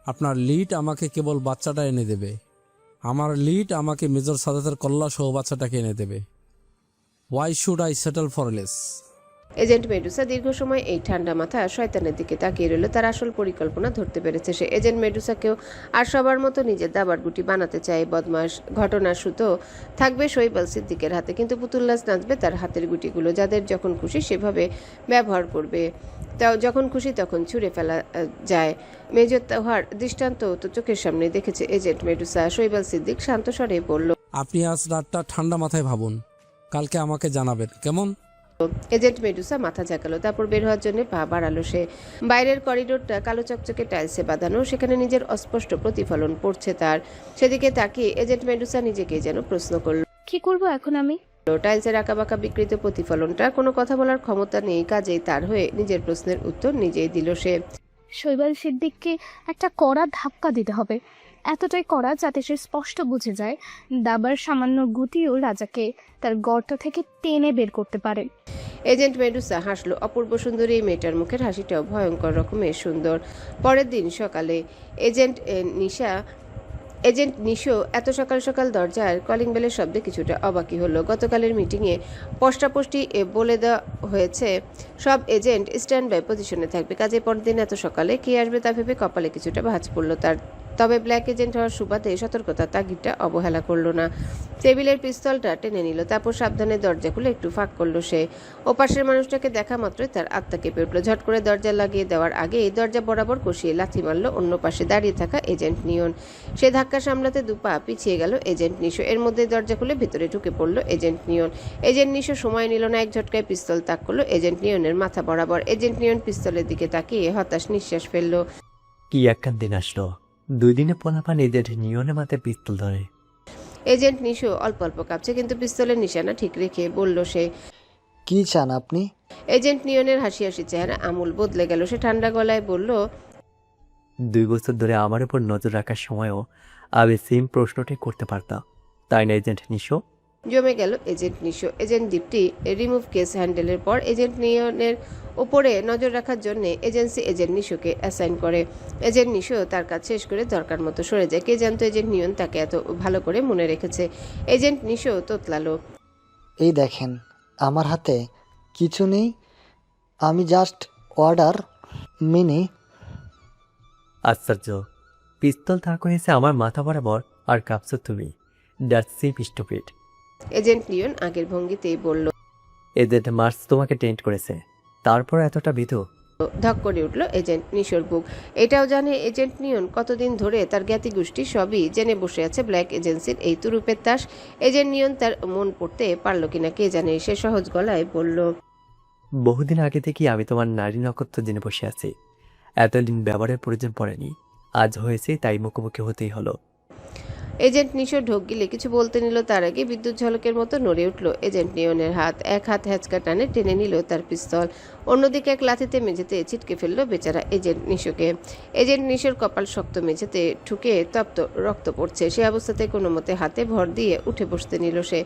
আপনার লিড আমাকে কেবল বাচ্চাটা এনে দেবে। আমার লিড আমাকে মেজর সাদাতের কল্লা সহ বাচ্চাটাকে এনে দেবে। Why should I settle for less? Agent Medusa দীর্ঘ সময় এই ঠান্ডা মাথা শয়তানের দিকে তাকিয়ে রইল। তার আসল পরিকল্পনা ধরতে পেরেছে সে। এজেন্ট মেডুসাকেও আর সবার মতো নিজের দাবার গুটি বানাতে চায় বদমাশ। ঘটনার সুতো থাকবে শৈবাল সিদ্দিকের হাতে, কিন্তু পুতুল্লাস নাচবে তার হাতের গুটিগুলো। যাদের যখন খুশি সেভাবে ব্যবহার করবে, তাও যখন খুশি তখন ছুঁড়ে ফেলা যায়। মেজর তাহার দৃষ্টান্ত তো চোখের সামনে দেখেছে এজেন্ট মেডুসা। শৈবাল সিদ্দিক শান্ত স্বরে বলল, আপনি আজ রাতটা ঠান্ডা মাথায় ভাবুন, কালকে আমাকে জানাবেন, কেমন? এজেন্ট মেডুসা মাথা ঝাঁকালো। তারপর বের হওয়ার জন্য পা বাড়ালো সে। বাইরের করিডোরটা কালো চকচকে টাইলসে বাঁধানো। সেখানে নিজের অস্পষ্ট প্রতিফলন পড়ছে তার। সেদিকে তাকিয়ে এজেন্ট মেডুসা নিজেকে যেন প্রশ্ন করল, কি করব এখন আমি? টাইলসের আঁকাবাঁকা বিকৃত প্রতিফলনটা কোনো কথা বলার ক্ষমতা নেই, কাজেই তার হয়ে নিজের প্রশ্নের উত্তর নিজেই দিল সে। শৈবাল সিদ্দিককে একটা কড়া ধাক্কা দিতে হবে, এতটাই কড়া যাতে সে স্পষ্ট বুঝে যায় দাবার সামান্য গুটিও রাজাকে তার গর্ত থেকে টেনে বের করতে পারে। এজেন্ট মেডুসা হাসলো। অপূর্ব সুন্দরী এই মেয়েটার মুখের হাসিটাও ভয়ঙ্কর রকমের সুন্দর। পরের দিন সকালে এজেন্ট নিশো এত সকাল সকাল দরজার কলিং বেলের শব্দে কিছুটা অবাকি হলো। গতকালের মিটিংয়ে পোস্টাপোস্টি বলে দেওয়া হয়েছে সব এজেন্ট স্ট্যান্ড বাই পজিশনে থাকবে। কাজে পরদিন এত সকালে কে আসবে তা ভেবে কপালে কিছুটা ভাঁজ পড়ল তার। তবে ব্ল্যাক এজেন্ট হওয়ার সুবাদে সতর্কতা তাগিদটা অবহেলা করলো না। টেবিলের পিস্তলটা টেনে নিল, তারপর সাবধানে দরজা খুলে একটু ফাঁক করলো সে। ওপাশের মানুষটাকে দেখা মাত্রই তার আত্মা কেঁপে উঠল। ঝট করে দরজা লাগিয়ে দেওয়ার আগে দরজা বরাবর কষিয়ে লাথি মারল অন্য পাশে দাঁড়িয়ে থাকা এজেন্ট নিয়ন। সে ধাক্কা সামলাতে দুপা পিছিয়ে গেল এজেন্ট নিশো। এর মধ্যে দরজা খুলে ভেতরে ঢুকে পড়ল এজেন্ট নিয়ন। এজেন্ট নিশো সময় নিল না, এক ঝটকায় পিস্তল তাক করলো এজেন্ট নিয়নের মাথা বরাবর। এজেন্ট নিয়ন পিস্তলের দিকে তাকিয়ে হতাশ নিঃশ্বাস ফেলল। কি একখান দিন আসলো, 2 দিনে পোলাপান এদের নিয়নে মাথায় পিস্তল ধরে। এজেন্ট নিশো অল্প অল্প কাঁপছে, কিন্তু পিস্তলের নিশানা ঠিক রেখে বলল সে। কি চান আপনি? এজেন্ট নিয়নের হাসি হাসি চেহারা আমূল বদলে গেল। সে ঠান্ডা গলায় বলল, 2 বছর ধরে আমার উপর নজর রাখার সময়ও আমি সেম প্রশ্নটাই করতে পারতাম, তাই না এজেন্ট নিশো? জমে গেল এজেন্ট নিশো। এজেন্ট দীপ্তি রিমুভ কেস হ্যান্ডেলের পর এজেন্ট নিয়নের ওপরে নজর রাখার জন্য এজেন্সি এজেন্ট নিশোকে অ্যাসাইন করে। এজেন্ট নিশো তার কাজ শেষ করে দরকার মতো সরে যায়। কে জানতো এজেন্ট নিয়ন তাকে এত ভালো করে মনে রেখেছে। এজেন্ট নিশো তোতলালো। এই দেখেন, আমার হাতে কিছু নেই, আমি জাস্ট অর্ডার মেনে। আশ্চর্য, পিস্তল তাক হয়েছে আমার মাথা বরাবর আর কাঁপছো তুমি। That's SIM stupid. এজেন্ট নিয়ন আগের ভঙ্গিতেই বলল। এজেন্ট মার্স তোমাকে টেন্ট করেছে, তারপর এতটা বিধু? ধক করে উঠল এজেন্ট নিশোর বুক। এটাও জানে এজেন্ট নিয়ন কতদিন ধরে তার জ্ঞাতি গোষ্ঠী সবই জেনে বসে আছে ব্ল্যাক এজেন্সির এই তুরুপের তাস। এজেন্ট নিয়ন তার মন পড়তে পারল কিনা কে জানে। সে সহজ গলায় বলল, বহুদিন আগে থেকেই আমি তোমার নারী নক্ষত্র জেনে বসে আছি। এতদিন ব্যবহারের প্রয়োজন পড়েনি, আজ হয়েছে তাই মুখোমুখি হতেই হলো। এজেন্ট নিশো ঢোক গিলে কিছু বলতে নিল, তার আগে বিদ্যুৎ ঝলকের মতো নড়ে উঠল এজেন্ট নিয়নের হাত। এক হাত হ্যাচকা টানে টেনে নিল তার পিস্তল, অন্যদিকে এক লাথিতে মেঝেতে ছিটকে ফেললো বেচারা এজেন্ট নিশোকে। এজেন্ট নিশোর কপাল শক্ত, মেঝেতে ঠুকে তপ্ত রক্ত পড়ছে। সে অবস্থাতে কোনো মতে হাতে ভর দিয়ে উঠে বসতে নিল সে।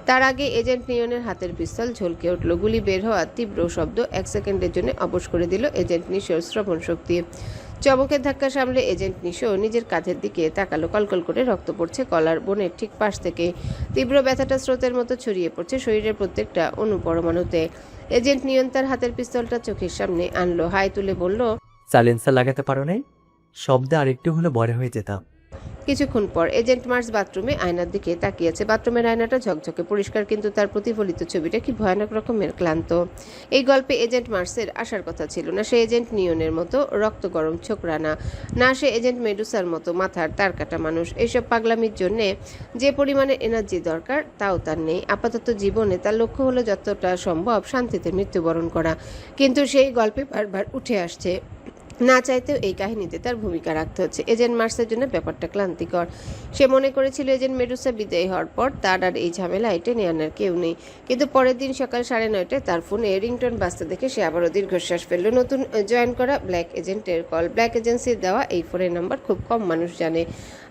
তার আগে এজেন্ট নিয়নের হাতের পিস্তল ঝলকে উঠল। গুলি বের হওয়া তীব্র শব্দ 1 সেকেন্ডের জন্য অবশ করে দিল এজেন্ট নিশোর শ্রবণ শক্তি। চমকের ধাক্কা সামলে এজেন্ট নিশো নিজের কাঁধের দিকে তাকালো। কলকল করে রক্ত পড়ছে কলার বোনের ঠিক পাশ থেকে। তীব্র ব্যথাটা স্রোতের মতো ছড়িয়ে পড়ছে শরীরের প্রত্যেকটা অনুপরমাণুতে। এজেন্ট নিয়ন তার হাতের পিস্তলটা চোখের সামনে আনলো, হাই তুলে বলল, সাইলেন্সার লাগাতে পারো নাই? শব্দে আরেকটু হলে বড় হয়ে যেতাম। কিছুক্ষণ পর এজেন্ট মার্স বাথরুমে আয়নার দিকে তাকিয়েছে। বাথরুমের আয়নাটা ঝকঝকে পরিষ্কার, কিন্তু তার প্রতিফলিত ছবিটা কি ভয়ানক রকমের ক্লান্ত। এই গল্পে এজেন্ট মার্সের আসার কথা ছিল না। সে এজেন্ট নিয়নের মতো রক্ত গরম ছোকরা না, না সে এজেন্ট মেডুসার মতো মাথার তার কাটা মানুষ। এইসব পাগলামির জন্যে যে পরিমাণে এনার্জি দরকার তাও তার নেই। আপাতত জীবনে তার লক্ষ্য হলো যতটা সম্ভব শান্তিতে মৃত্যুবরণ করা, কিন্তু সেই গল্পে বারবার উঠে আসছে। না চাইতেও এই কাহিনীতে তার ভূমিকা রাখতে হচ্ছে। এজেন্ট মার্সের জন্য ব্যাপারটা ক্লান্তিকর। সে মনে করেছিল এজেন্ট মেডুসা বিদায় হওয়ার পর তার আর এই ঝামেলায় টেনে আনার কেউ নেই, কিন্তু পরের দিন সকাল 9:30টায় তার ফোনে রিংটোন বাজতে দেখে সে আবারও দীর্ঘশ্বাস ফেলল। নতুন জয়েন করা ব্ল্যাক এজেন্টের কল। ব্ল্যাক এজেন্সির দেওয়া এই ফোনের নাম্বার খুব কম মানুষ জানে,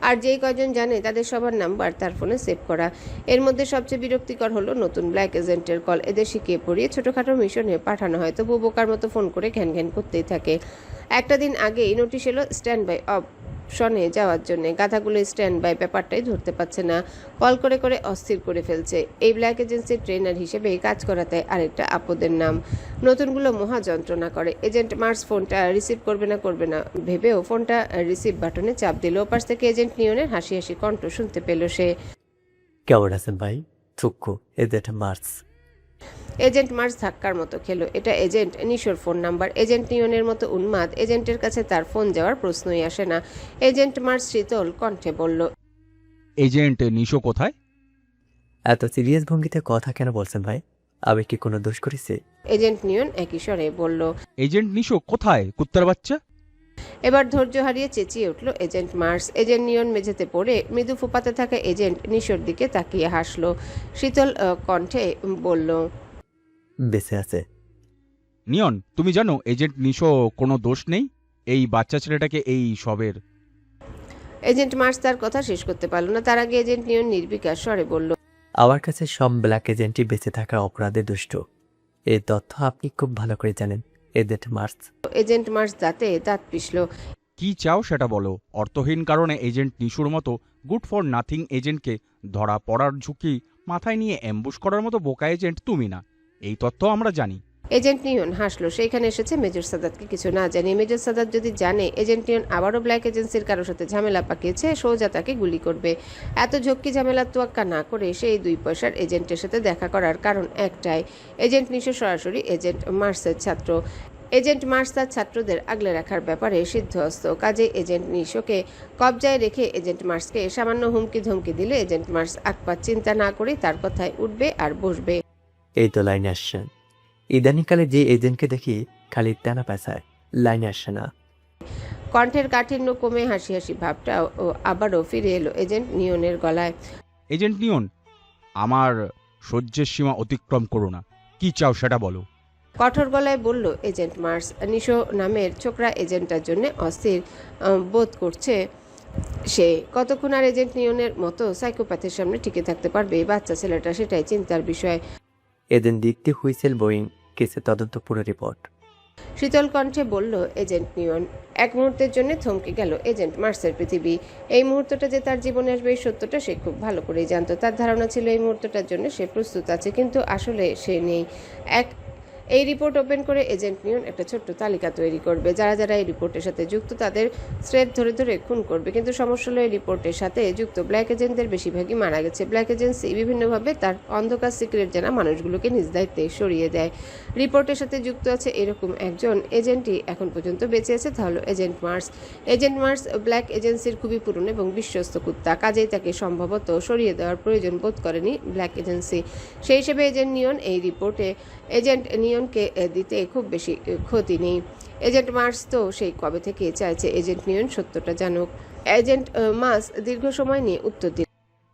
আর যেই কয়জন জানে তাদের সবার নাম্বার তার ফোনে সেভ করা। এর মধ্যে সবচেয়ে বিরক্তিকর হলো নতুন ব্ল্যাক এজেন্টের কল। এদের শিখিয়ে পড়িয়ে ছোটোখাটো মিশনে পাঠানো হয়, তবু বোকার মতো ফোন করে ঘ্যান ঘ্যান করতেই থাকে। একটা দিন আগেই নোটিশ এলো স্ট্যান্ড বাই অপশনে যাওয়ার জন্য। গাধাগুলো স্ট্যান্ড বাই ব্যাপারটাই ধরতে পারছে না, কল করে করে অস্থির করে ফেলছে। এই ব্ল্যাক এজেন্সির ট্রেনার হিসেবে কাজ করাতে আরেকটা আপদের নাম। নতুনগুলো মহা যন্ত্রণা করে। এজেন্ট মার্স ফোনটা রিসিভ করবে না ভেবেও ফোনটা রিসিভ বাটনে চাপ দিল। ওপাশ থেকে এজেন্ট নিয়নের হাসি হাসি কণ্ঠ শুনতে পেল সে। কেমন আছেন ভাই? চুক্কু, এজেন্ট মার্স। এজেন্ট মার্স ধাক্কার মতো খেলো। এটা এজেন্ট নিশোর ফোন নাম্বার। এজেন্ট নিয়নের মতো উন্মাদ এজেন্টের কাছে তার ফোন যাওয়ার প্রশ্নই আসে না। এজেন্ট মার্স শীতল কণ্ঠে বলল, এজেন্ট নিশো কোথায়? এত সিরিয়াস ভঙ্গিতে কথা কেন বলছেন ভাই? আমি কি কোনো দোষ করেছি? এজেন্ট নিয়ন একই স্বরে বলল। এজেন্ট নিশো কোথায়, কুত্তার বাচ্চা? এবার ধৈর্য হারিয়ে চেঁচিয়ে উঠল এজেন্ট মার্স। এজেন্ট নিয়ন মেঝেতে পড়ে মৃদু ফুপাতে থাকা এজেন্ট নিশোর দিকে তাকিয়ে হাসলো। শীতল কণ্ঠে বলল, বেঁচে আছে। নিয়ন, তুমি জানো এজেন্ট নিশো কোনো দোষ নেই এই বাচ্চা ছেলেটাকে এই সবের। এজেন্ট মার্স তার কথা শেষ করতে পারল না, তার আগে এজেন্ট নিয়ন নির্বিকার স্বরে বলল, আমার কাছে সব ব্ল্যাক এজেন্টই বেঁচে থাকা অপরাধে দুষ্ট। এই তথ্য আপনি খুব ভালো করে জানেন এজেন্ট মার্স। এজেন্ট মার্স দাঁতে দাঁত পিষল। কি চাও সেটা বলো। অর্থহীন কারণে এজেন্ট নিশোর মতো গুড ফর নাথিং এজেন্টকে ধরা পড়ার ঝুঁকি মাথায় নিয়ে অ্যাম্বুশ করার মতো বোকা এজেন্ট তুমি না, এই তথ্য আমরা জানি। এজেন্ট নিয়ন হাসলো। সেইখানে এসেছে মেজর সাদাতকে কিছু না জানিয়ে। মেজর সাদাত যদি জানে এজেন্ট নিয়ন আবারও ব্ল্যাক এজেন্সির কারোর সাথে ঝামেলা পাকিয়েছে, সোজা তাকে গুলি করবে। এত ঝক্কি ঝামেলা তোয়াক্কা না করে সেই 2 পয়সার এজেন্টের সাথে দেখা করার কারণ একটাই, এজেন্ট নিশো সরাসরি এজেন্ট মার্সের ছাত্র। এজেন্ট মার্স তার ছাত্রদের আগলে রাখার ব্যাপারে সিদ্ধহস্ত। কাজে এজেন্ট নিশোকে কবজায় রেখে এজেন্ট মার্সকে সামান্য হুমকি ধমকি দিলে এজেন্ট মার্স আকপাত চিন্তা না করে তার কথায় উঠবে আর বসবে। এই তো লাইনে আসছেন। ইদানিংকালে যে এজেন্টকে দেখি খালি তেনা পেশায়, লাইনে আসছে না। কণ্ঠের কাঠিন্য কমে হাসি হাসি ভাবটাও আবারও ফিরে এলো এজেন্ট নিয়নের গলায়। এজেন্ট নিয়ন, আমার সহ্যের সীমা অতিক্রম করো না। কি চাও সেটা বলো। কঠোর গলায় বলল এজেন্ট মার্স। নিশো নামের ছোকরা এজেন্টটার জন্য অস্থির বোধ করছে সে। কতক্ষণ আর এজেন্ট নিয়নের মতো সাইকোপ্যাথের সামনে টিকে থাকতে পারবে এই বাচ্চা ছেলেটা, সেটাই চিন্তার বিষয়। এদিন দিকতে হুইসেল বোয়িং কেসে তদন্ত পুরো রিপোর্ট। শীতল কণ্ঠে বলল এজেন্ট নিয়ন। এক মুহূর্তের জন্য থমকে গেল এজেন্ট মার্সের পৃথিবী। এই মুহূর্তটা যে তার জীবনে আসবে এই সত্যটা সে খুব ভালো করেই জানতো। তার ধারণা ছিল এই মুহূর্তটার জন্য সে প্রস্তুত আছে, কিন্তু আসলে সে নেই। এই রিপোর্ট ওপেন করে এজেন্ট নিয়ন একটা ছোট্ট তালিকা তৈরি করবে, যারা যারা এই রিপোর্টের সাথে যুক্ত তাদের স্রেফ ধরে ধরে খুন করবে। কিন্তু সমস্যা হলো এই রিপোর্টের সাথে যুক্ত ব্ল্যাক এজেন্টদের বেশিরভাগই মারা গেছে। ব্ল্যাক এজেন্সি বিভিন্নভাবে তার অন্ধকার সিক্রেট জানা মানুষগুলোকে নিজ দায়িত্বে সরিয়ে দেয়। রিপোর্টের সাথে যুক্ত আছে এরকম একজন এজেন্টই এখন পর্যন্ত বেঁচে আছে, তা হলো agent Mars. Agent Mars black এজেন্সির খুবই পুরনো এবং বিশ্বস্ত কুত্তা, কাজেই তাকে সম্ভবত সরিয়ে দেওয়ার প্রয়োজন বোধ করেনি ব্ল্যাক এজেন্সি। সেই হিসেবে এজেন্ট নিয়ন এই রিপোর্টে এজেন্ট নিয়নকে দিতে খুব বেশি ক্ষতি নেই। এজেন্ট মার্স তো সেই কবে থেকে চাইছে এজেন্ট নিয়ন সত্যটা জানুক। এজেন্ট মার্স দীর্ঘ সময় নিয়ে উত্তর দিল।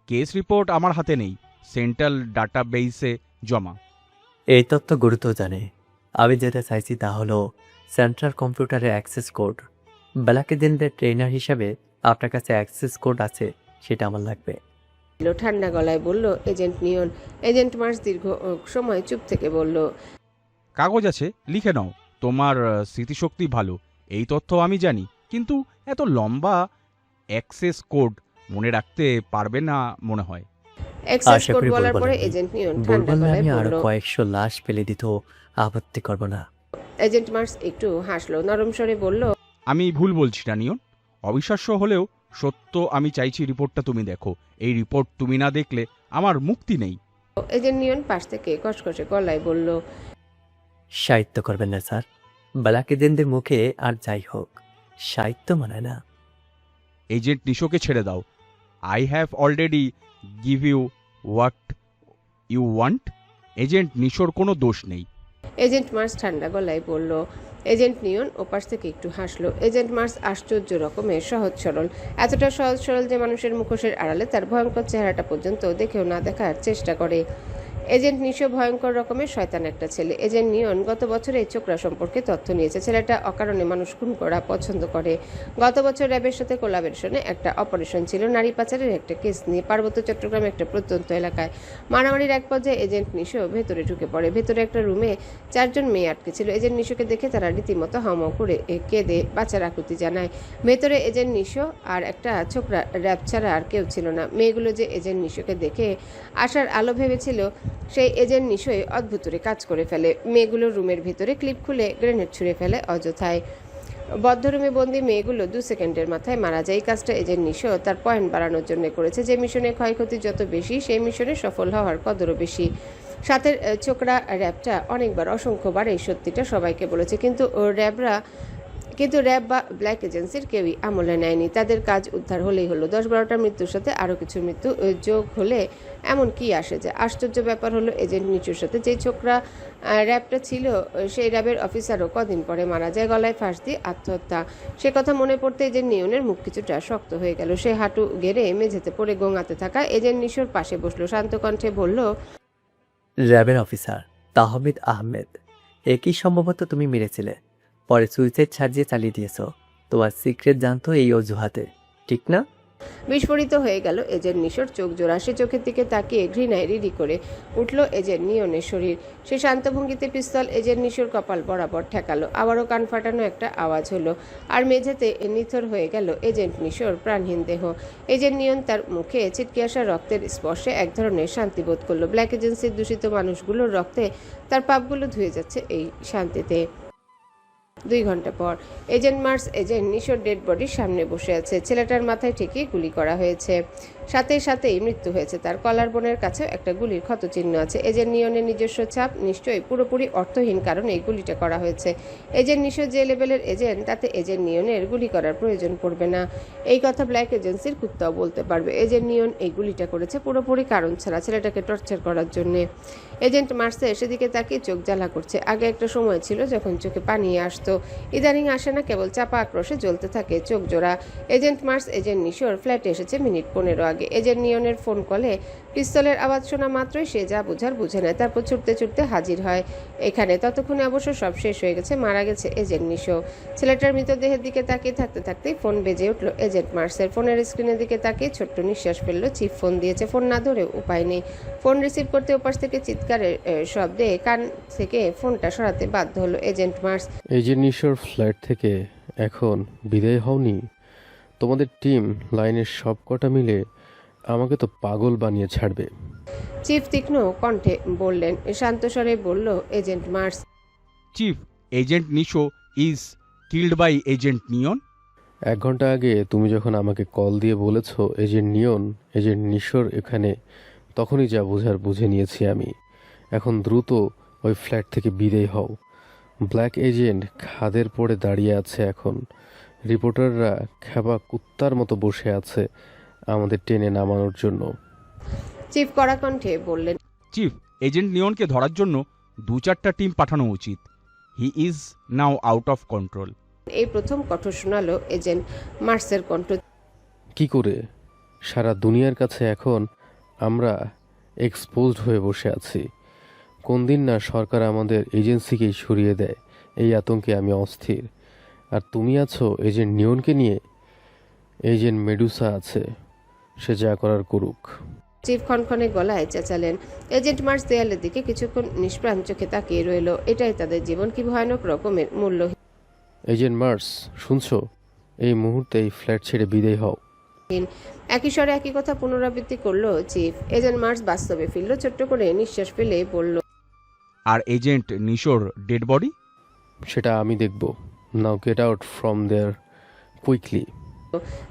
কেস রিপোর্ট আমার হাতে নেই, সেন্ট্রাল ডাটাবেসে জমা। এই তথ্য গুরুত্ব জানে। আমি যেটা চাইছি তা হলো সেন্ট্রাল কম্পিউটারের অ্যাক্সেস কোড। ব্ল্যাক এজেন্টের ট্রেনার হিসাবে আপনার কাছে অ্যাক্সেস কোড আছে, সেটা আমার লাগবে। ঠান্ডা গলায় বলল এজেন্ট নিয়ন। এজেন্ট মার্স দীর্ঘ সময় চুপ থেকে বলল, কাগজ আছে, লিখে নাও। তোমার স্মৃতিশক্তি ভালো, এই তথ্য আমি জানি, কিন্তু এত লম্বা অ্যাক্সেস কোড মনে রাখতে পারবে না মনে হয়। অ্যাক্সেস আশা কোড করি বলার বলবো পরে না। এজেন্ট নিয়ন ঠান্ডা বলবো না, গলায় আমি আরো বলল। কয়েকশো লাশ ফেলে দিতেও আপত্তি করব না। এজেন্ট মার্স একটু হাসলো, নরম স্বরে বলল, আমি ভুল বলছি না নিয়ন। অবিশ্বাস্য হলেও সত্য, আমি চাইছি রিপোর্টটা তুমি দেখো। এই রিপোর্ট তুমি না দেখলে আমার মুক্তি নেই। এজেন্ট নিয়ন পাশ থেকে কসকসে গলায় বলল, সাহিত্য করবেন না স্যার। ব্ল্যাক এজেন্টদের মুখে আর যাই হোক, সাহিত্য মানায় না। এজেন্ট নিশোকে ছেড়ে দাও। I have already give you what you want. Agent নিশোর কোনো দোষ নেই। এজেন্ট মার্স ঠান্ডা গলায় বলল। এজেন্ট নিয়ন ওপাশ থেকে একটু হাসলো। এজেন্ট মার্স আশ্চর্য রকমের সহজ সরল, এতটা সহজ সরল যে মানুষের মুখোশের আড়ালে তার ভয়ঙ্কর চেহারাটা পর্যন্ত দেখেও না দেখার চেষ্টা করে। এজেন্ট নিশো ভয়ঙ্কর রকমের শয়তান একটা ছেলে। এজেন্ট নিয়ন গত বছর এই ছোকরা সম্পর্কে তথ্য নিয়েছে। ছেলেটা অকারণে মানুষ খুন করা পছন্দ করে। গত বছর র্যাবের সাথে কোলাবরেশনে একটা অপারেশন ছিল নারী পাচারের একটা কেস নিয়ে পার্বত্য চট্টগ্রামে একটা প্রত্যন্ত এলাকায়। মারামারির এক পর্যায়ে এজেন্ট নিশো ভেতরে ঢুকে পড়ে। ভেতরে একটা রুমে 4 জন মেয়ে আটকে ছিল। এজেন্ট নিশোকে দেখে তারা রীতিমতো হাউমাউ করে কেঁদে বাঁচার আকুতি জানায়। ভেতরে এজেন্ট নিশো আর একটা ছোকরা, র্যাব ছাড়া আর কেউ ছিল না। মেয়েগুলো যে এজেন্ট নিশোকে দেখে আসার আলো ভেবেছিল, সেই এজেন্ট নিশোই অদ্ভুতরে কাজ করে ফেলে। মেয়েগুলো রুমের ভিতরে ক্লিপ খুলে গ্রেনেড ছুঁড়ে ফেলে অযথায়। বদ্ধ রুমে বন্দি মেয়েগুলো 2 সেকেন্ডের মাথায় মারা যায়। এই কাজটা এজেন্ট নিশো তার পয়েন্ট বাড়ানোর জন্য করেছে। যে মিশনে ক্ষয়ক্ষতি যত বেশি, সেই মিশনে সফল হওয়ার কদরও বেশি। সাথের ছোকরা র্যাবটা অনেকবার, অসংখ্যবার এই সত্যিটা সবাইকে বলেছে, কিন্তু র্যাব বা ব্ল্যাক এজেন্সির কেউই আমলে নেয়নি। তাদের কাজ উদ্ধার হলেই হলো। 10-12টা মৃত্যুর সাথে আরও কিছু মৃত্যু যোগ হলে এমন কি আসে যায়। আশ্চর্য ব্যাপার হলো এজেন্ট নিচুর সাথে যে ছোকরা র্যাবটা ছিল, সেই র্যাবের অফিসারও কদিন পরে মারা যায়, গলায় ফাঁস দিয়ে আত্মহত্যা। সে কথা মনে পড়তে এজেন্ট নিয়নের মুখ কিছুটা শক্ত হয়ে গেল। সে হাঁটু গেড়ে মেঝেতে পড়ে গোঙাতে থাকা এজেন্ট নিশোর পাশে বসলো। শান্ত কণ্ঠে বলল, র্যাবের অফিসার তাহমিদ আহমেদ, একই সম্ভবত তুমি মেরেছিলে, পরে সুইসাইড সার্জিয়ে চালিয়ে দিয়েছো। তোমার সিক্রেট জানতো এই অজুহাতে, ঠিক না? বিস্ফোরিত হয়ে গেল এজেন্ট নিশোর চোখ জোড়া। সে চোখের দিকে তাকিয়ে ঘৃণায় রিরি করে উঠল এজেন্ট নিয়নের শরীর। সে শান্ত ভঙ্গিতে পিস্তল এজেন্ট নিশোর কপাল বরাবর ঠেকালো। আবারও কান ফাটানো একটা আওয়াজ হলো, আর মেঝেতে নিথর হয়ে গেল এজেন্ট নিশোর প্রাণহীন দেহ। এজেন্ট নিয়ন তার মুখে ছিটকে আসা রক্তের স্পর্শে এক ধরনের শান্তি বোধ করলো। ব্ল্যাক এজেন্সির দূষিত মানুষগুলোর রক্তে তার পাপগুলো ধুয়ে যাচ্ছে এই শান্তিতে। 2 ঘন্টা পর এজেন্ট মার্স এজেন্ট নিশোর ডেড বডির সামনে বসে আছে। ছেলেটার মাথায় ঠিকই গুলি করা হয়েছে, সাথেই মৃত্যু হয়েছে। তার কলার বোনের কাছেও একটা গুলির ক্ষতচিহ্ন আছে। এজেন্ট নিয়নের নিজস্ব ছাপ নিশ্চয়ই পুরোপুরি অর্থহীন কারণে এই গুলিটা করা হয়েছে। এজেন্ট নিশো যে লেভেলের এজেন্ট, তাতে এজেন্ট নিয়নের গুলি করার প্রয়োজন পড়বে না। এই কথা ব্ল্যাক এজেন্সির কুত্তাও বলতে পারবে। এজেন্ট নিয়ন এই গুলিটা করেছে পুরোপুরি কারণ ছাড়া, ছেলেটাকে টর্চার করার জন্য। এজেন্ট মার্সে সেদিকে তাকিয়ে চোখ জ্বালা করছে। আগে একটা সময় ছিল যখন চোখে পানি আসতো, ইদানিং আসে না, কেবল চাপা আক্রোশে জ্বলতে থাকে চোখ জোড়া। এজেন্ট মার্স এজেন্ট নিশোর ফ্ল্যাটে এসেছে মিনিট 15 আগে। এজেন্ট নিয়নের ফোন কলে পিস্তলের আওয়াজ শোনা মাত্রই সে যা বুঝার বুঝে নেয়, তারপর ছুটতে ছুটতে হাজির হয় এখানে। ততক্ষণে অবশ্য সব শেষ হয়ে গেছে, মারা গেছে এজেন্ট নিশো। ছেলেটার মৃতদেহের দিকে তাকিয়ে থাকতে থাকতেই ফোন বেজে উঠল এজেন্ট মার্সের। ফোনের স্ক্রিনের দিকে তাকিয়ে ছোট্ট নিঃশ্বাস ফেললো। চিফ ফোন দিয়েছে, ফোন না ধরে উপায় নেই। ফোন রিসিভ করতে ওপাশ থেকে চিৎকারের শব্দে কান থেকে ফোনটা সরাতে বাধ্য হলো এজেন্ট মার্স। এজেন্ট নিশোর ফ্ল্যাট থেকে এখন বিদায় হওনি? তোমাদের টিম লাইনের সব কটা মিলে আমাকে তো পাগল বানিয়ে ছাড়বে। চিফ তীক্ষ্ণ কণ্ঠে বললেন, শান্ত স্বরে বলল agent Mars. Chief, agent Nisho is killed by agent Neon. 1 ঘন্টা আগে তুমি যখন আমাকে কল দিয়ে বলেছ এজেন্ট নিয়ন এজেন্ট নিশোর এখানে, তখনই যা বোঝার বুঝে নিয়েছি আমি। এখন দ্রুত ওই ফ্ল্যাট থেকে বিদায় হও। ব্ল্যাক এজেন্ট খাদের পড়ে দাঁড়িয়ে আছে এখন। রিপোর্টাররা খেপা কুত্তার মতো বসে আছে আমাদের টেনে নামানোর জন্য। চিফ কড়া কণ্ঠে বললেন, চিফ, এজেন্ট নিয়নকে ধরার জন্য 2-4টা টিম পাঠানো উচিত। He is now out of control. এই প্রথম কণ্ঠ শোনালো এজেন্ট মার্সের কণ্ঠ। কি করে? সারা দুনিয়ার কাছে এখন আমরা এক্সপোজড হয়ে বসে আছি। কোন দিন না সরকার আমাদের এজেন্সিকেই সরিয়ে দেয়, এই আতঙ্কে আমি অস্থির। আর তুমি আছো এজেন্ট নিয়নকে নিয়ে। এজেন্ট মেডুসা আছে, সে যা করার করুক। চিফ ক্ষণক্ষণে গলায় চেঁচালেন। এজেন্ট মার্স দেয়ালের দিকে কিছুক্ষণ নিষ্প্রাণ চোখে তাকিয়ে রইল। এটাই তাদের জীবন, কি ভয়ানক রকমের মূল্য। এজেন্ট মার্স, শুনছো? এই মুহূর্তে এই ফ্ল্যাট ছেড়ে বিদায় হও। একই স্বরে একই কথা পুনরাবৃত্তি করলো চিফ। এজেন্ট মার্স বাস্তবে ফিরল, ছোট্ট করে নিঃশ্বাস ফেলে বলল, আর এজেন্ট নিশোর ডেড বডি? সেটা আমি দেখব। Now get out from there quickly.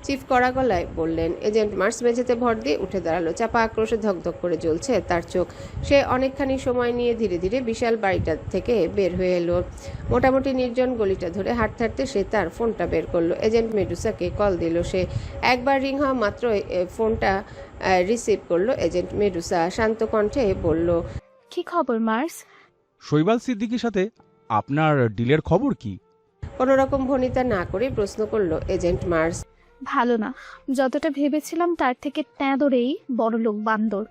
Chief কড়া গলায় বললেন। এজেন্ট মার্স মেঝেতে ভর দিয়ে উঠে দাঁড়ালো। চাপা আক্রোশে ধকধক করে জ্বলছে তার চোখ। সে অনেকখানি সময় নিয়ে ধীরে ধীরে বিশাল বাড়িটা থেকে বের হয়ে এলো। মোটামুটি নির্জন গলিটা ধরে হাঁটতে হাঁটতে সে তার ফোনটা বের করলো। এজেন্ট মেডুসাকে কল দিল সে। একবার রিং হওয়া মাত্রই ফোনটা রিসিভ করলো এজেন্ট মেডুসা। শান্ত কণ্ঠে বলল, কি খবর মার্স? শৈবাল সিদ্দিকীর সাথে আপনার ডিলের খবর কি? কোনো রকম ভনিতা না করে প্রশ্ন করলো এজেন্ট মার্স। ভালো না, যতটা ভেবেছিলাম তার থেকে তেঁদরেই বড়লোক বান্দর।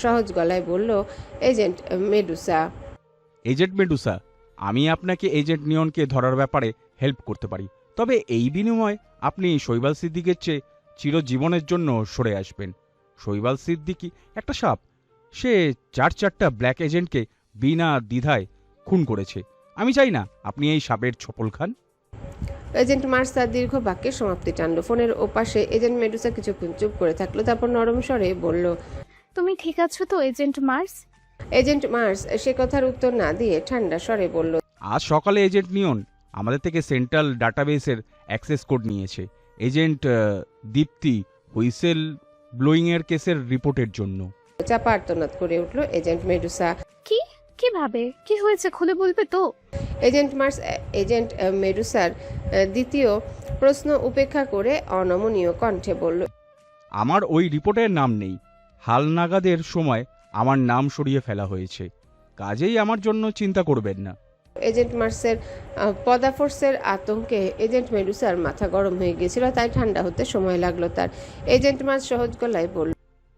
সহজ গলায় বলল এজেন্ট মেডুসা। এজেন্ট মেডুসা, আমি আপনাকে এজেন্ট নিয়নকে ধরার ব্যাপারে হেল্প করতে পারি, তবে এই বিনিময়ে আপনি শৈবাল সিদ্দিকের চেয়ে চিরজীবনের জন্য সরে আসবেন। শৈবাল সিদ্দিকী একটা সাপ। সে 4-4টা ব্ল্যাক এজেন্টকে বিনা দ্বিধায় খুন করেছে। আমি চাই না আপনি এই সাপের ছপল খান। এজেন্ট মার্স তার দীর্ঘ বাক্যের সমাপ্তি টানল। ফোনের ওপাশে এজেন্ট মেডুসা কিছুক্ষণ চুপ করে থাকলো, তারপর নরম স্বরে বলল, তুমি ঠিক আছো তো এজেন্ট মার্স? এজেন্ট মার্স সে কথার উত্তর না দিয়ে ঠান্ডা স্বরে বলল, আজ সকালে এজেন্ট নিয়ন আমাদের থেকে সেন্ট্রাল ডাটাবেসের অ্যাক্সেস কোড নিয়েছে এজেন্ট দীপ্তি হুইসেল ব্লোয়িংয়ের কেসের রিপোর্টের জন্য। চাপা আর্তনাদ করে উঠল এজেন্ট মেডুসা। কি? কিভাবে? কি হয়েছে খুলে বলবে তো? এজেন্ট মার্স এজেন্ট মেডুসার দ্বিতীয় প্রশ্ন উপেক্ষা করে অনমনীয় কণ্ঠে বলল, আমার ওই রিপোর্টের নাম নেই। হালনাগাদের সময় আমার নাম সরিয়ে ফেলা হয়েছে, কাজেই আমার জন্য চিন্তা করবেন না। এজেন্ট মার্সের পদাফোর্সের আতঙ্কে এজেন্ট মেডুসার মাথা গরম হয়ে গিয়েছিল, তাই ঠান্ডা হতে সময় লাগলো তার। এজেন্ট মার্স সহজ গলায় বলল,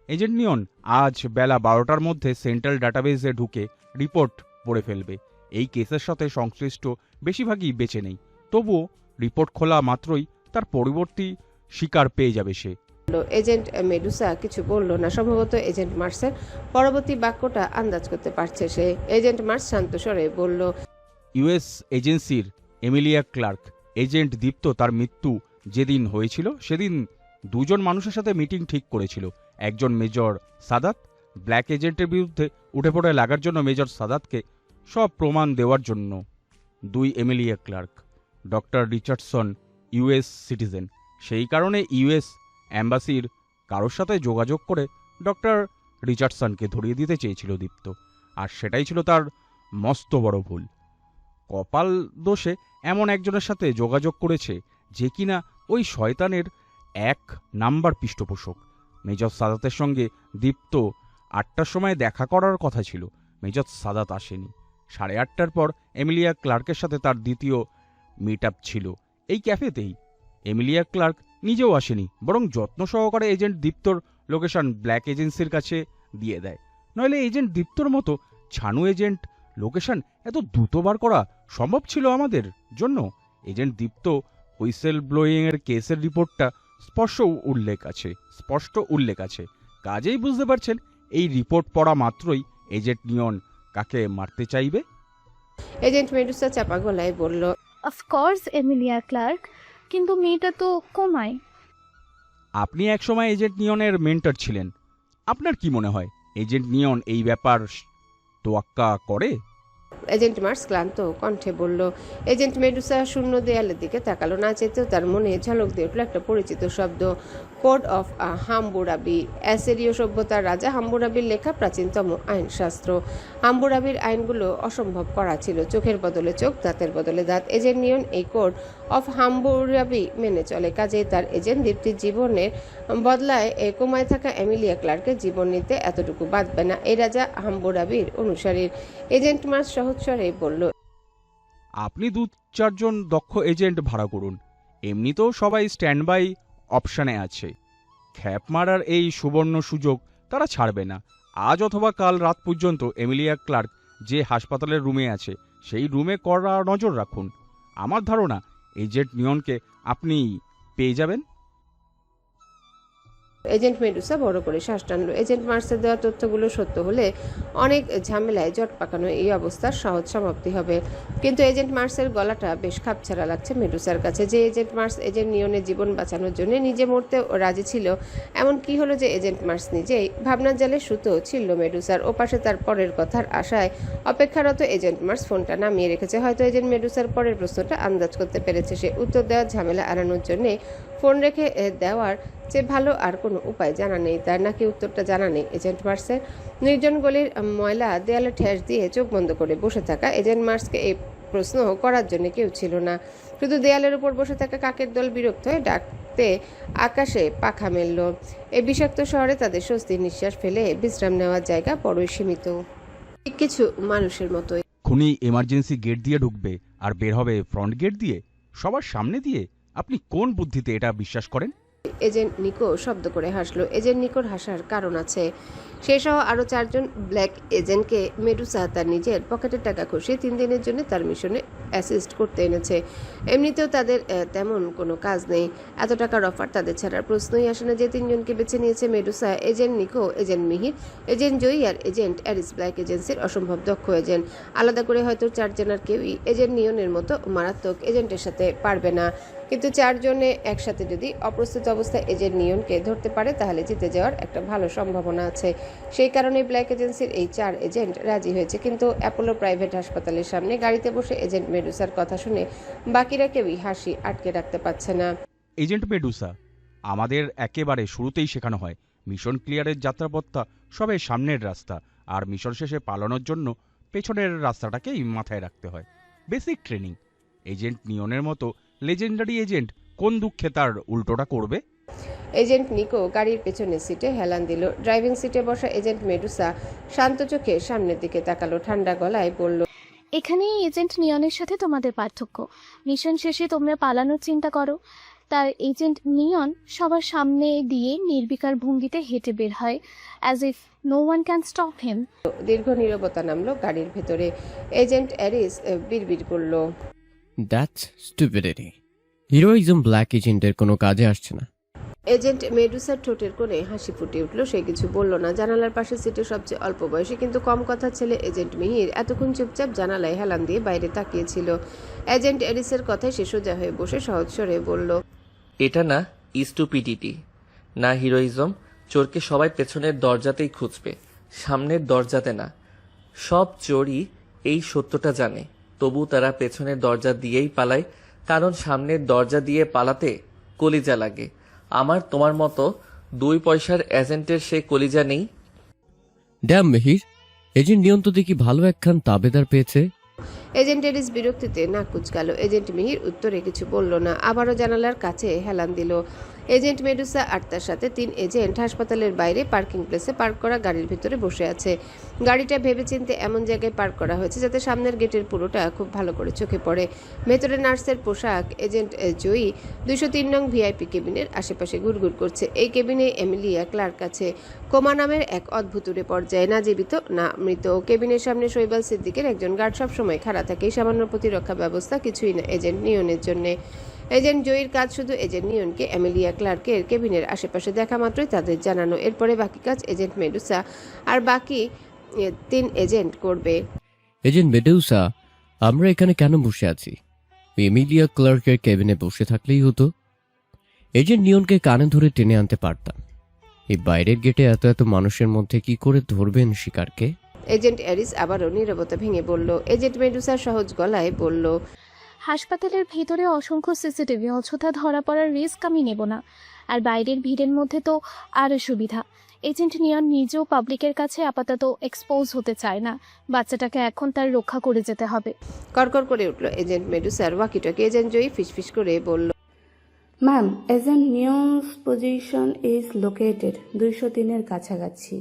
এজেন্ট নিয়ন আজ বেলা 12টার মধ্যে সেন্ট্রাল ডাটাবেসে ঢুকে রিপোর্ট পড়ে ফেলবে। এই কেসের সাথে সংশ্লিষ্ট বেশিরভাগই বেঁচে নেই, তবুও রিপোর্ট খোলা মাত্রই তার পরবর্তী শিকার পেয়ে যাবে সে। এজেন্ট মেডুসা কিছু বলল না, সম্ভবত এজেন্ট মার্সের পরবর্তী বাক্যটা আন্দাজ করতে পারছে সে। এজেন্ট মার্স শান্ত স্বরে বলল, ইউএস এজেন্সির এমিলিয়া ক্লার্ক এজেন্ট দীপ্ত তার মৃত্যু যেদিন হয়েছিল সেদিন দুজন মানুষের সাথে মিটিং ঠিক করেছিল। একজন মেজর সাদাত, ব্ল্যাক এজেন্টের বিরুদ্ধে উঠে পড়ে লাগার জন্য মেজর সাদাতকে সব প্রমাণ দেওয়ার জন্য। দুই Emilia Clarke, doctor Richardson US citizen, সেই কারণে ইউএস অ্যাম্বাসির কারোর সাথে যোগাযোগ করে ডক্টর রিচার্ডসনকে ধরিয়ে দিতে চেয়েছিল দীপ্ত, আর সেটাই ছিল তার মস্ত বড় ভুল। কপাল দোষে এমন একজনের সাথে যোগাযোগ করেছে যে কিনা ওই শয়তানের 1 নাম্বার পৃষ্ঠপোষক। মেজর সাদাতের সঙ্গে দীপ্ত 8টার সময় দেখা করার কথা ছিল, মেজর সাদাত আসেনি। 8:30টার পর এমিলিয়া ক্লার্কের সাথে তার দ্বিতীয় মিট আপ ছিল এই ক্যাফেতেই। এমিলিয়া ক্লার্ক নিজেও আসেনি, বরং যত্ন সহকারে এজেন্ট দীপ্তর লোকেশন ব্ল্যাক এজেন্সির কাছে দিয়ে দেয়। নইলে এজেন্ট দীপ্তর মতো ছানু এজেন্ট লোকেশন এত দ্রুতবার করা সম্ভব ছিল আমাদের জন্য? এজেন্ট দীপ্ত হুইসেল ব্লোয়িং এর কেসের রিপোর্টটা স্পষ্ট উল্লেখ আছে। কাজেই বুঝতে পারছেন এই রিপোর্ট পড়া মাত্রই এজেন্ট নিয়ন কাকে মারতে চাইবে। এজেন্ট মেডুসা চাপা গলায় বলল, অফকোর্স এমিলিয়া ক্লার্ক, কিন্তু মেয়েটা তো কোমায়। আপনি একসময় এজেন্ট নিয়নের মেন্টর ছিলেন, আপনার কি মনে হয় এজেন্ট নিয়ন এই ব্যাপার তোয়াক্কা করে? এজেন্ট মার্স ক্লান্ত কণ্ঠে বলল। এজেন্ট মেডুসা শূন্য দেয়ালের দিকে তাকালো, না চেতেও তার মনে ঝলক দিয়ে উঠল একটা পরিচিত শব্দ, কোড অফ হাম্বুরাবি। অ্যাসিরীয় সভ্যতার রাজা হাম্বুরাবির লেখা প্রাচীনতম আইনশাস্ত্র। হাম্বুরাবির আইনগুলো অসম্ভব করা ছিল, চোখের বদলে চোখ, দাঁতের বদলে দাঁত। এজেন্ট নিয়ন এই কোড অফ হাম্বুরাবি মেনে চলে, কাজেই তার এজেন্ট দীপ্তির জীবনের বদলায় কোমায় থাকা এমিলিয়া ক্লার্কের জীবন নিতে এতটুকু বাঁধবে না এই রাজা হাম্বুরাবির অনুসারীর। এজেন্ট মার্স সহজ স্বরে বলল, আপনি 2-4 জন দক্ষ এজেন্ট ভাড়া করুন, এমনিতেও সবাই স্ট্যান্ড বাই অপশানে আছে। খ্যাপ মারার এই সুবর্ণ সুযোগ তারা ছাড়বে না। আজ অথবা কাল রাত পর্যন্ত এমিলিয়া ক্লার্ক যে হাসপাতালের রুমে আছে সেই রুমে কড়া নজর রাখুন। আমার ধারণা এজেন্ট নিয়নকে আপনি পেয়ে যাবেন। এজেন্ট মেডুসা বড় করে শ্বাস টানল। এজেন্ট মার্সের দেওয়া তথ্যগুলো সত্য হলে অনেক ঝামেলায় জট পাকানো এই অবস্থার সহজ সমাপ্তি হবে, কিন্তু এজেন্ট মার্সের গলাটা বেশ খাপছাড়া লাগছে মেডুসার কাছে। যে এজেন্ট মার্স এজেন্ট নিয়নের জীবন বাঁচানোর জন্য নিজে মরতে রাজি ছিল, এমন কি হলো যে এজেন্ট মার্স নিজেই ভাবনার জালে সুতো ছিল মেডুসার। ওপাশে তার পরের কথার আশায় অপেক্ষারত এজেন্ট মার্স ফোনটা নামিয়ে রেখেছে। হয়তো এজেন্ট মেডুসার পরের প্রশ্নটা আন্দাজ করতে পেরেছে সে। উত্তর দেওয়ার ঝামেলা এড়ানোর জন্যে ফোন রেখে দেওয়ার যে ভালো আর কোনো উপায় জানা নেই তার, নাকি উত্তরটা জানা নেই এজেন্ট মার্সের। নির্জন গলির ময়লা দেয়ালে ঠেস দিয়ে চোখ বন্ধ করে বসে থাকা এজেন্ট মার্সকে এই প্রশ্ন করার জন্য কেউ ছিল না। শুধু দেয়ালের উপর বসে থাকা কাকের দল বিরক্ত হয়ে ডাকতে আকাশে পাখা মেলল। এই বিষাক্ত শহরে তাদের স্বস্তির নিঃশ্বাস ফেলে বিশ্রাম নেওয়ার জায়গা বড়ই সীমিত। কিছু মানুষের মতোই খুনি এমার্জেন্সি গেট দিয়ে ঢুকবে আর বের হবে ফ্রন্ট গেট দিয়ে, সবার সামনে দিয়ে। আপনি কোন বুদ্ধিতে এটা বিশ্বাস করেন? এজেন্ট নিকো শব্দ করে হাসলো। এজেন্ট নিকোর হাসার কারণ আছে। সে সহ আরও 4 জন ব্ল্যাক এজেন্টকে মেডুসা তার নিজের পকেটের টাকা খুশিয়ে 3 দিনের জন্য তার মিশনে অ্যাসিস্ট করতে এনেছে। এমনিতেও তাদের তেমন কোনো কাজ নেই, এত টাকার অফার তাদের ছাড়ার প্রশ্নই আসে না। যে 3 জনকে বেছে নিয়েছে Medusa, agent Niko, agent Mihir, agent Joyee আর এজেন্ট অ্যারিস ব্ল্যাক এজেন্সির অসম্ভব দক্ষ এজেন্ট। আলাদা করে হয়তো 4 জনের কেউই এজেন্ট নিয়নের মতো মারাত্মক এজেন্টের সাথে পারবে না, কিন্তু 4 জনে একসাথে যদি অপ্রস্তুত অবস্থায় এজেন্ট নিয়নকে ধরতে পারে তাহলে জিতে যাওয়ার একটা ভালো সম্ভাবনা আছে। সেই কারণে ব্ল্যাক এজেন্সির এই 4 এজেন্ট রাজি হয়েছে। কিন্তু অ্যাপোলো প্রাইভেট হাসপাতালের সামনে গাড়িতে বসে এজেন্ট মেডুসার কথা শুনে বাকিরা কেউই হাসি আটকে রাখতে পারছে না। এজেন্ট মেডুসা, আমাদের একেবারে শুরুতেই শেখানো হয় মিশন ক্লিয়ারের যাত্রাপথটা সবে সামনের রাস্তা, আর মিশন শেষে পালানোর জন্য পেছনের রাস্তাটাকেই মাথায় রাখতে হয়। Basic training. এজেন্ট নিয়নের মতো লেজেন্ডারি এজেন্ট কোন দুঃখে তার উল্টোটা করবে? এজেন্ট নিকো গাড়ির পেছনের সিটে হেলান দিল। ড্রাইভিং সিটে বসা এজেন্ট মেডুসা শান্ত চোখে সামনের দিকে তাকালো, ঠান্ডা গলায় বলল, এখানেই এজেন্ট নিয়নের সাথে তোমাদের পার্থক্য। মিশন শেষে তোমরা পালানোর চিন্তা করো, তার এজেন্ট নিয়ন সবার সামনে দিয়ে নির্বিকার ভঙ্গিতে হেঁটে বের হয়, as if no one can stop him. দীর্ঘ নীরবতা নামলো গাড়ির ভেতরে। এজেন্ট অ্যারিস বিড়বিড় করল, দ্যাটস স্টুপিডিটি। হিরোইজম ব্ল্যাক এজেন্টের কোনো কাজে আসছে না। এজেন্ট মেডুসার ঠোঁটের কোণে হাসি ফুটে উঠল। সে কিছু বলল না। জানালার পাশে সিটে সবচেয়ে অল্প বয়সী কিন্তু কম কথা ছেলে এজেন্ট মিহির এতক্ষণ চুপচাপ জানালায় হেলান দিয়ে বাইরে তাকিয়েছিল। এজেন্ট এরিসের কথায় সে সোজা হয়ে বসে সহজ স্বরে বলল, এটা না স্টুপিডিটি, না হিরোইজম। চোরকে সবাই পেছনের দরজাতেই খুঁজবে, সামনের দরজাতে না। সব চোরই এই সত্যটা জানে, তবু তারা পেছনের দরজা দিয়েই পালায়, কারণ সামনের দরজা দিয়ে পালাতে কলিজা লাগে। আমার তোমার মতো 2 পয়সার এজেন্টের সে কলিজা নেই। ড্যাম মেহির, এজেন্ট নিয়ন তো দেখি ভালো একখান তাবেদার পেয়েছে। এজেন্ট এরিস বিরক্তিতে নাক কুচকালো। এজেন্ট মিহির উত্তরে কিছু বলল না, আবারও জানালার কাছে হেলান দিল। এজেন্ট মেডুসা আর তার সাথে 3 এজেন্ট হাসপাতালের বাইরে পার্কিং প্লেসে পার্ক করা গাড়ির ভিতরে বসে আছে। গাড়িটা ভেবেচিন্তে এমন জায়গায় পার্ক করা হয়েছে যাতে সামনের গেটের পুরোটা খুব ভালো করে চোখে পড়ে। ভেতরে নার্সের পোশাক। এজেন্ট জয়ী 203 নং ভিআইপি কেবিনের আশেপাশে ঘুরঘুর করছে। এই কেবিনে এমিলিয়া ক্লার্ক আছে, কোমা নামের এক অদ্ভুতুরে পর্যায়ে, না জীবিত না মৃত। কেবিনের সামনে শৈবাল সিদ্দিকের একজন গার্ড সবসময় খাড়া থাকে। এই সামান্য প্রতিরক্ষা ব্যবস্থা কিছুই না এজেন্ট নিয়নের জন্য। এজেন্ট জয়ীর কাজ শুধু এজেন্ট নিয়নকে এমিলিয়া ক্লার্কের কেবিনের আশেপাশে দেখা মাত্রই তাদের জানানো। এরপরে বাকি কাজ এজেন্ট মেডুসা আর বাকি 3 এজেন্ট করবে। এজেন্ট মেডুসা, আমরা এখানে কেন বসে আছি? এমিলিয়া ক্লার্কের কেবিনে বসে থাকলেই হতো। এজেন্ট নিয়নকে কানে ধরে টেনে আনতে পারতাম। এই বাইরের গেটে এত এত মানুষের মধ্যে কি করে ধরবেন শিকারকে? এজেন্ট এরিস আবারও নীরবতা ভেঙে বলল। এজেন্ট মেডুসা সহজ গলায় বলল, হাসপাতালের ভিতরে অসংখ্য সিসিটিভি, অযথা ধরা পড়ার রিস্ক আমি নেব না। আর বাইরের ভিড়ের মধ্যে তো আরও সুবিধা। এজেন্ট নিয়ন নিজেও পাবলিকের কাছে আপাতত এক্সপোজ হতে চায় না। বাচ্চাটাকে এখন তার রক্ষা করে যেতে হবে। কড়কড় করে উঠল এজেন্ট মেডুসার ওয়াকিটকি। এজেন্ট জয়ী ফিসফিস করে বলল, ma'am, agent Neon's position is located 203-এর কাছাকাছি।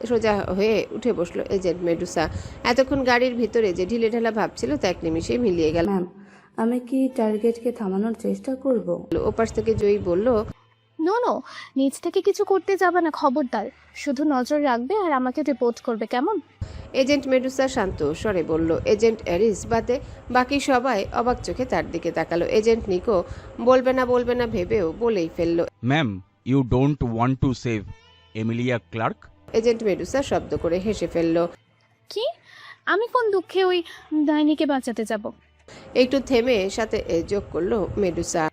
সোজা হয়ে উঠে বসলো এজেন্ট মেডুসা। এতক্ষণ গাড়ির ভিতরে যে ঢিলে ঢালা ভাব ছিল তা এক নিমিষে মিলিয়ে গেল। ম্যাম, আমি কি টার্গেটকে থামানোর চেষ্টা করব? ওপাশ থেকে জয়ী বলল, নো, নিজ থেকে কিছু করতে যাবে না, খবরদার। শুধু নজর রাখবে আর আমাকে রিপোর্ট করবে, কেমন? এজেন্ট মেডুসা শান্ত স্বরে বলল। এজেন্ট এরিস বাদে বাকি সবাই অবাক চোখে তার দিকে তাকালো। এজেন্ট নিকো বলবে না ভেবেও বলেই ফেলল, ma'am, you don't want to save Emilia Clarke? Agent Medusa শব্দ করে হেসে ফেলল। কি? আমি কোন দুঃখে ওই ডাইনিকে বাঁচাতে যাব? একটু থেমে সাথে যোগ করলো মেডুসা,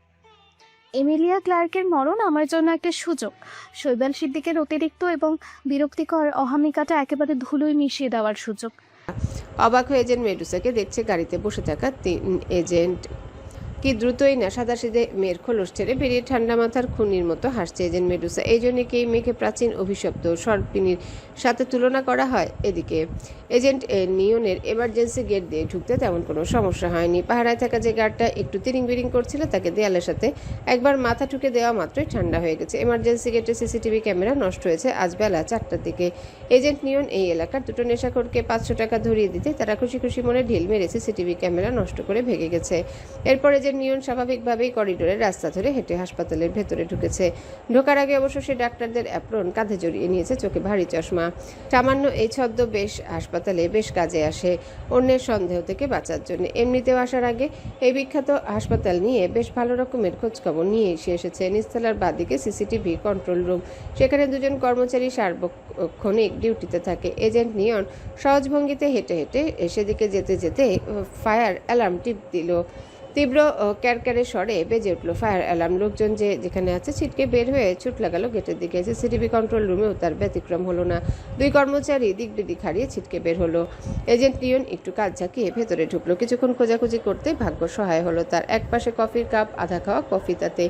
এমিলিয়া ক্লার্কের মরণ আমার জন্য একটা সুযোগ। শৈবাল সিদ্দিকের অতিরিক্ত এবং বিরক্তিকর অহমিকাটা একেবারে ধুলোয় মিশিয়ে দেওয়ার সুযোগ। অবাক হয়ে এজেন্ট মেডুসাকে দেখছে গাড়িতে বসে থাকা 3 এজেন্ট। কি দ্রুতই না সাদাসিধে মেয়ের খোলস ছেড়ে বেরিয়ে ঠান্ডা মাথার খুনির মতো হাসছে এজেন্ট মেডুসা। এই জন্য কি এই মেয়েকে প্রাচীন অভিশপ্ত সর্পিনীর সাথে তুলনা করা হয়? এদিকে এজেন্ট নিয়নের এমার্জেন্সি গেট দিয়ে ঢুকতে তেমন কোনো সমস্যা হয়নি। পাহারায় থাকা যে গার্ডটা একটু তিরিং বিরিং করছিল তাকে দেয়ালের সাথে একবার মাথা ঠুকে দেওয়া মাত্রই ঠান্ডা হয়ে গেছে। এমার্জেন্সি গেটে সিসিটিভি ক্যামেরা নষ্ট হয়েছে আজ বেলা 4টার দিকে। এজেন্ট নিয়ন এই এলাকার 2টো নেশাখোরকে 500 টাকা ধরিয়ে দিতে তারা খুশি খুশি মনে ঢিল মেরে সিসিটিভি ক্যামেরা নষ্ট করে ভেঙে গেছে। এরপর এজেন্ট নিয়ন স্বাভাবিকভাবেই করিডোরের রাস্তা ধরে হেঁটে হাসপাতালের ভেতরে ঢুকেছে। ঢোকার আগে অবশ্য সে ডাক্তারদের অ্যাপ্রন কাঁধে জড়িয়ে নিয়েছে, চোখে ভারী চশমা। সামান্য এই ছদ্মবেশ হাসপাতালে বেশ কাজে আসে অন্যের সন্দেহ থেকে বাঁচার জন্য। এমনিতেও আসার আগে এই বিখ্যাত হাসপাতাল নিয়ে বেশ ভালো রকমের খোঁজখবর নিয়ে এসেছে। নিচতলার বাঁদিকে সিসিটিভি কন্ট্রোল রুম, সেখানে 2 জন কর্মচারী সার্বক্ষণিক ডিউটিতে থাকে। এজেন্ট নিয়ন সহজ ভঙ্গিতে হেঁটে হেঁটে সেদিকে যেতে যেতে ফায়ার অ্যালার্ম টিপ দিল। তীব্র ক্যারক্যারে স্বরে বেজে উঠল ফায়ার অ্যালার্ম। লোকজন যেখানে আছে ছিটকে বের হয়ে ছুট লাগালো গেটের দিকে। সিসিটিভি কন্ট্রোল রুমেও তার ব্যতিক্রম হলো না। 2 কর্মচারী দিক বিদিক হারিয়ে ছিটকে বের হলো। এজেন্ট নিয়ন একটু কাজ ঝাঁকিয়ে ভেতরে ঢুকলো। কিছুক্ষণ খোঁজাখুঁজি করতে ভাগ্য সহায় হলো তার। এক পাশে কফির কাপ, আধা খাওয়া কফি তাতে।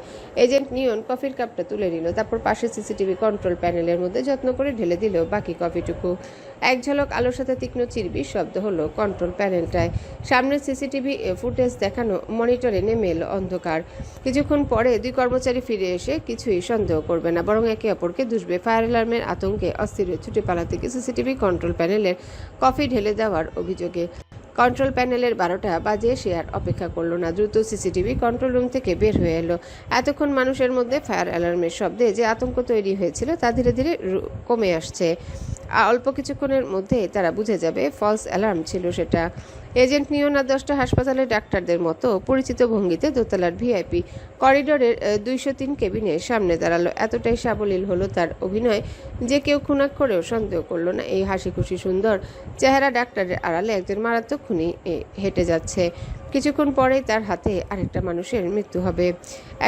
এজেন্ট নিয়ন কফির কাপটা তুলে নিল, তারপর পাশে সিসিটিভি কন্ট্রোল প্যানেলের মধ্যে যত্ন করে ঢেলে দিল বাকি কফিটুকু। এক ঝলক আলোর সাথে তীক্ষ্ণ চিরবির শব্দ হলো কন্ট্রোল প্যানেলটায়। সামনের সিসিটিভি ফুটেজ দেখানো মনিটরে নেমে এলো অন্ধকার। কিছুক্ষণ পরে 2 কর্মচারী ফিরে এসে কিছুই সন্দেহ করবে না, বরং একে অপরকে দুষবে। ফায়ার অ্যালার্মের আতঙ্কে অস্থির হয়ে ছুটে পালাতে গিয়ে সিসিটিভি কন্ট্রোল প্যানেলের কফি ঢেলে দেওয়ার অভিযোগে কন্ট্রোল প্যানেলের 12টা বাজে সে আর অপেক্ষা করলো না, দ্রুত সিসিটিভি কন্ট্রোল রুম থেকে বের হয়ে এলো। এতক্ষণ মানুষের মধ্যে ফায়ার অ্যালার্মের শব্দে যে আতঙ্ক তৈরি হয়েছিল তা ধীরে ধীরে কমে আসছে। অল্প কিছুক্ষণের মধ্যে তারা বুঝে যাবে ফলস অ্যালার্ম ছিল সেটা। এজেন্ট নিয়ন আর 10টা হাসপাতালের ডাক্তারদের মতো পরিচিত ভঙ্গিতে দোতলার ভিআইপি করিডোরের 203 কেবিনের সামনে দাঁড়ালো। এতটাই সাবলীল হলো তার অভিনয় যে কেউ খুনাক করেও সন্দেহ করলো না এই হাসি খুশি সুন্দর চেহারা ডাক্তারের আড়ালে একজন মারাত্মক খুনি হেঁটে যাচ্ছে। কিছুক্ষণ পরেই তার হাতে আরেকটা মানুষের মৃত্যু হবে।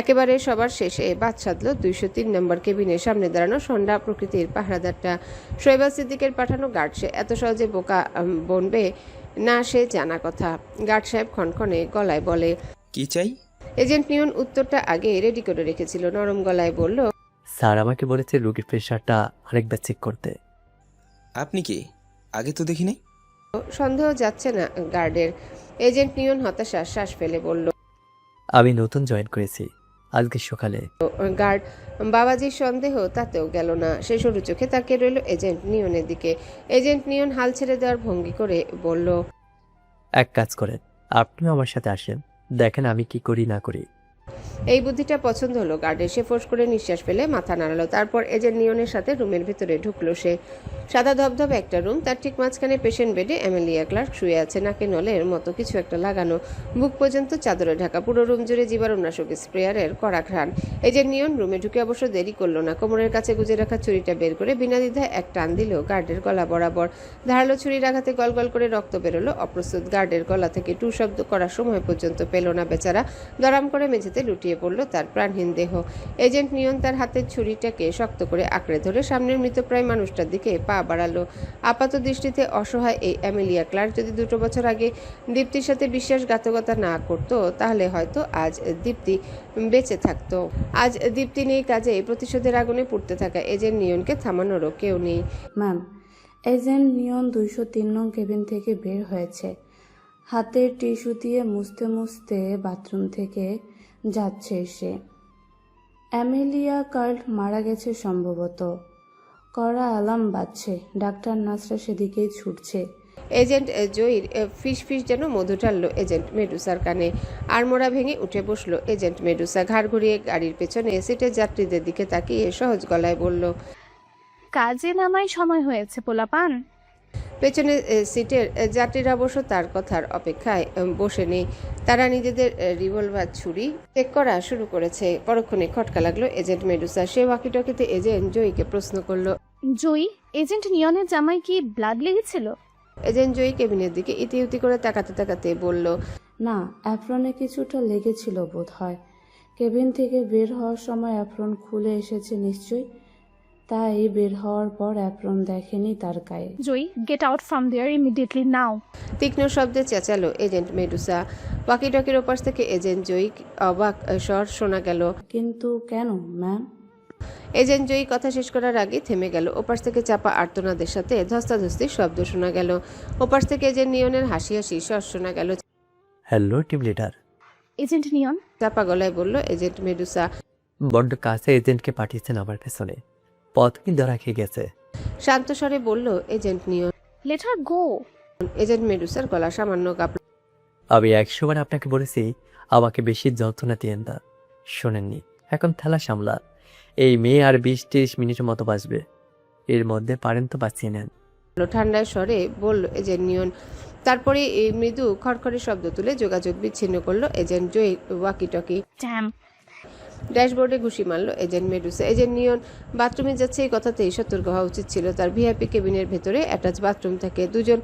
একেবারে সবার শেষে বাদ সাধল 203 নম্বর কেবিনের সামনে দাঁড়ানো সন্ধ্যা প্রকৃতির পাহারাদারটা। শৈবাল সিদ্দিকের পাঠানো গার্ড। সে এত সহজে বোকা বনবে না সে জানা কথা। গার্ড সাহেব ক্ষণক্ষণে গলায় বলে, কি চাই? এজেন্ট নিয়ন উত্তরটা আগে রেডি করে রেখেছিল। নরম গলায় বলল, স্যার আমাকে বলেছে রোগীর প্রেশারটা আরেকবার চেক করতে। আপনি কি? আগে তো দেখিনি। সন্দেহ যাচ্ছে না গার্ডের। এজেন্ট নিয়ন হতাশা শ্বাস ফেলে বলল, আমি নতুন জয়েন করেছি আজকে সকালে। গার্ড বাবাজির সন্দেহ তাতেও গেল না। সে সরু চোখে তাকিয়ে রইল এজেন্ট নিয়নের দিকে। এজেন্ট নিয়ন হাল ছেড়ে দেওয়ার ভঙ্গি করে বলল, এক কাজ করেন, আপনিও আমার সাথে আসেন, দেখেন আমি কি করি না করি। এই বুদ্ধিটা পছন্দ হলো গার্ডের। সে ফোঁস করে নিঃশ্বাস ফেলে মাথা নাড়ালো। তারপর এজেন্ট নিয়নের সাথে রুমের ভিতরে ঢুকলো সে। সাদা ধবধবে একটা রুম। তার ঠিক মাঝখানে পেশেন্ট বেডে অ্যামেলিয়া ক্লার্ক শুয়ে আছে। নাকে নলের মতো কিছু একটা লাগানো, বুক পর্যন্ত চাদরে ঢাকা। পুরো রুম জুড়ে জীবাণুনাশক স্প্রেয়ারের কড়া ঘ্রাণ। এজেন্ট নিয়ন রুমে ঢুকে অবশ্য দেরি করলো না। কোমরের কাছে গুজে রাখা ছুরিটা বের করে বিনা দ্বিধায় এক টান দিল গার্ডের গলা বরাবর। ধারালো ছুরির আঘাতে গলগল করে রক্ত বেরোলো। অপ্রস্তুত গার্ডের গলা থেকে টু শব্দ করার সময় পর্যন্ত পেল না বেচারা। দরাম করে মেঝেতে লুটিয়ে পড়ল তার প্রাণহীন দেহ। এজেন্ট নিয়ন তার হাতের ছুরিটাকে শক্ত করে আঁকড়ে ধরে সামনের মৃতপ্রায় মানুষটার দিকে পা বাড়ালো। আপাত দৃষ্টিতে অসহায় এই অ্যামেলিয়া ক্লার্ক যদি 2 বছর আগে দীপ্তির সাথে বিশ্বাসঘাতকতা না করত তাহলে হয়তো আজ দীপ্তি বেঁচে থাকতো। আজ দীপ্তি নেই কাজে প্রতিশোধের আগুনে পুড়তে থাকা এজেন্ট নিয়নকে থামানোরও কেউ নেই। ম্যাম, এজেন্ট নিয়ন 203 নং কেবিন থেকে বের হয়েছে। হাতের টিস্যু দিয়ে মুছতে মুছতে বাথরুম থেকে যাচ্ছে সে। অ্যামেলিয়া কার্ল মারা গেছে সম্ভবত। কড়া অ্যালার্ম বাজছে। ডাক্তার নার্সরা সেদিকেই ছুটছে। এজেন্ট জয়ীর ফিস ফিস যেন মধু ঢাললো এজেন্ট মেডুসার কানে। আড়মোড়া ভেঙে উঠে বসলো এজেন্ট মেডুসা। ঘাড় ঘুরিয়ে গাড়ির পেছনে সিটের যাত্রীদের দিকে তাকিয়ে সহজ গলায় বলল, কাজে নামায় সময় হয়েছে পোলাপান। পেছনে সিটের যাত্রীরা অবশ্য তার কথার অপেক্ষায় বসে নেই। তারা নিজেদের রিভলভার ছুরি চেক করা শুরু করেছে। পরক্ষণে খটকা লাগলো এজেন্ট মেডুসা। সে ওয়াকিটকিতে এজেন্ট জয়ীকে প্রশ্ন করলো, জয়ী, এজেন্ট নিয়নের জামাই কি ব্লাড লেগেছিল? এজেন্ট জয়ী কেবিনের দিকে ইতিউতি করে তাকাতে তাকাতে বলল, না, অ্যাপ্রনে কিছুটা লেগেছিল বোধ হয়। কেবিন থেকে বের হওয়ার সময় অ্যাপ্রন খুলে এসেছে নিশ্চয়ই, তাই বের হওয়ার পর অ্যাপ্রন দেখেনি তার গায়ে। Joyee, get out from there immediately now. তীক্ষ্ণ শব্দে চেঁচালো এজেন্ট মেডুসা। ওয়াকিটকির ওপাশ থেকে এজেন্ট জয়ী অবাক স্বর শোনা গেল, কিন্তু কেন ম্যাম? এজেন্ট জয়ী কথা শেষ করার আগে থেমে গেল। ওপাশ থেকে চাপা আর্তনাদের সাথে ধস্তাধস্তির শব্দ শোনা গেল। ওপাশ থেকে এজেন্ট নিয়নের হাসি হাসি স্বর শোনা গেল। Hello team leader. এজেন্ট নিয়ন চাপা গলায় বলল এজেন্ট মেডুসা। বড্ড কাছে এজেন্টকে পাঠিয়েছেন আমার পেছনে, পথ কি ধরা খেয়ে গেছে। শান্ত স্বরে বলল এজেন্ট নিয়ন। লেট হার গো। এজেন্ট মেডুসার গলা সামান্য কাঁপল। আমি 100 বার আপনাকে বলেছি আমাকে বেশি যন্ত্রণা দিয়েন না, শোনেননি। এখন থালা সামলা। এই মেয়ে আর 20-30 মিনিটের মতো বাঁচবে, এর মধ্যে পারেন তো বাঁচিয়ে নেন। ঠান্ডায় স্বরে বলল এজেন্ট নিয়ন। তারপরে এই মৃদু খড়খড়ে শব্দ তুলে যোগাযোগ বিচ্ছিন্ন করলো এজেন্ট জয়ী ওয়াকিটকি। ড্যাশবোর্ডে ঘুষি মারল এজেন্ট মেডুসা। এজেন্ট নিয়ন বাথরুমে যাচ্ছে এই কথাতেই সতর্ক হওয়া উচিত ছিল তার। ভিআইপি কেবিনের ভেতরে অ্যাটাচ বাথরুম থাকে। দুজন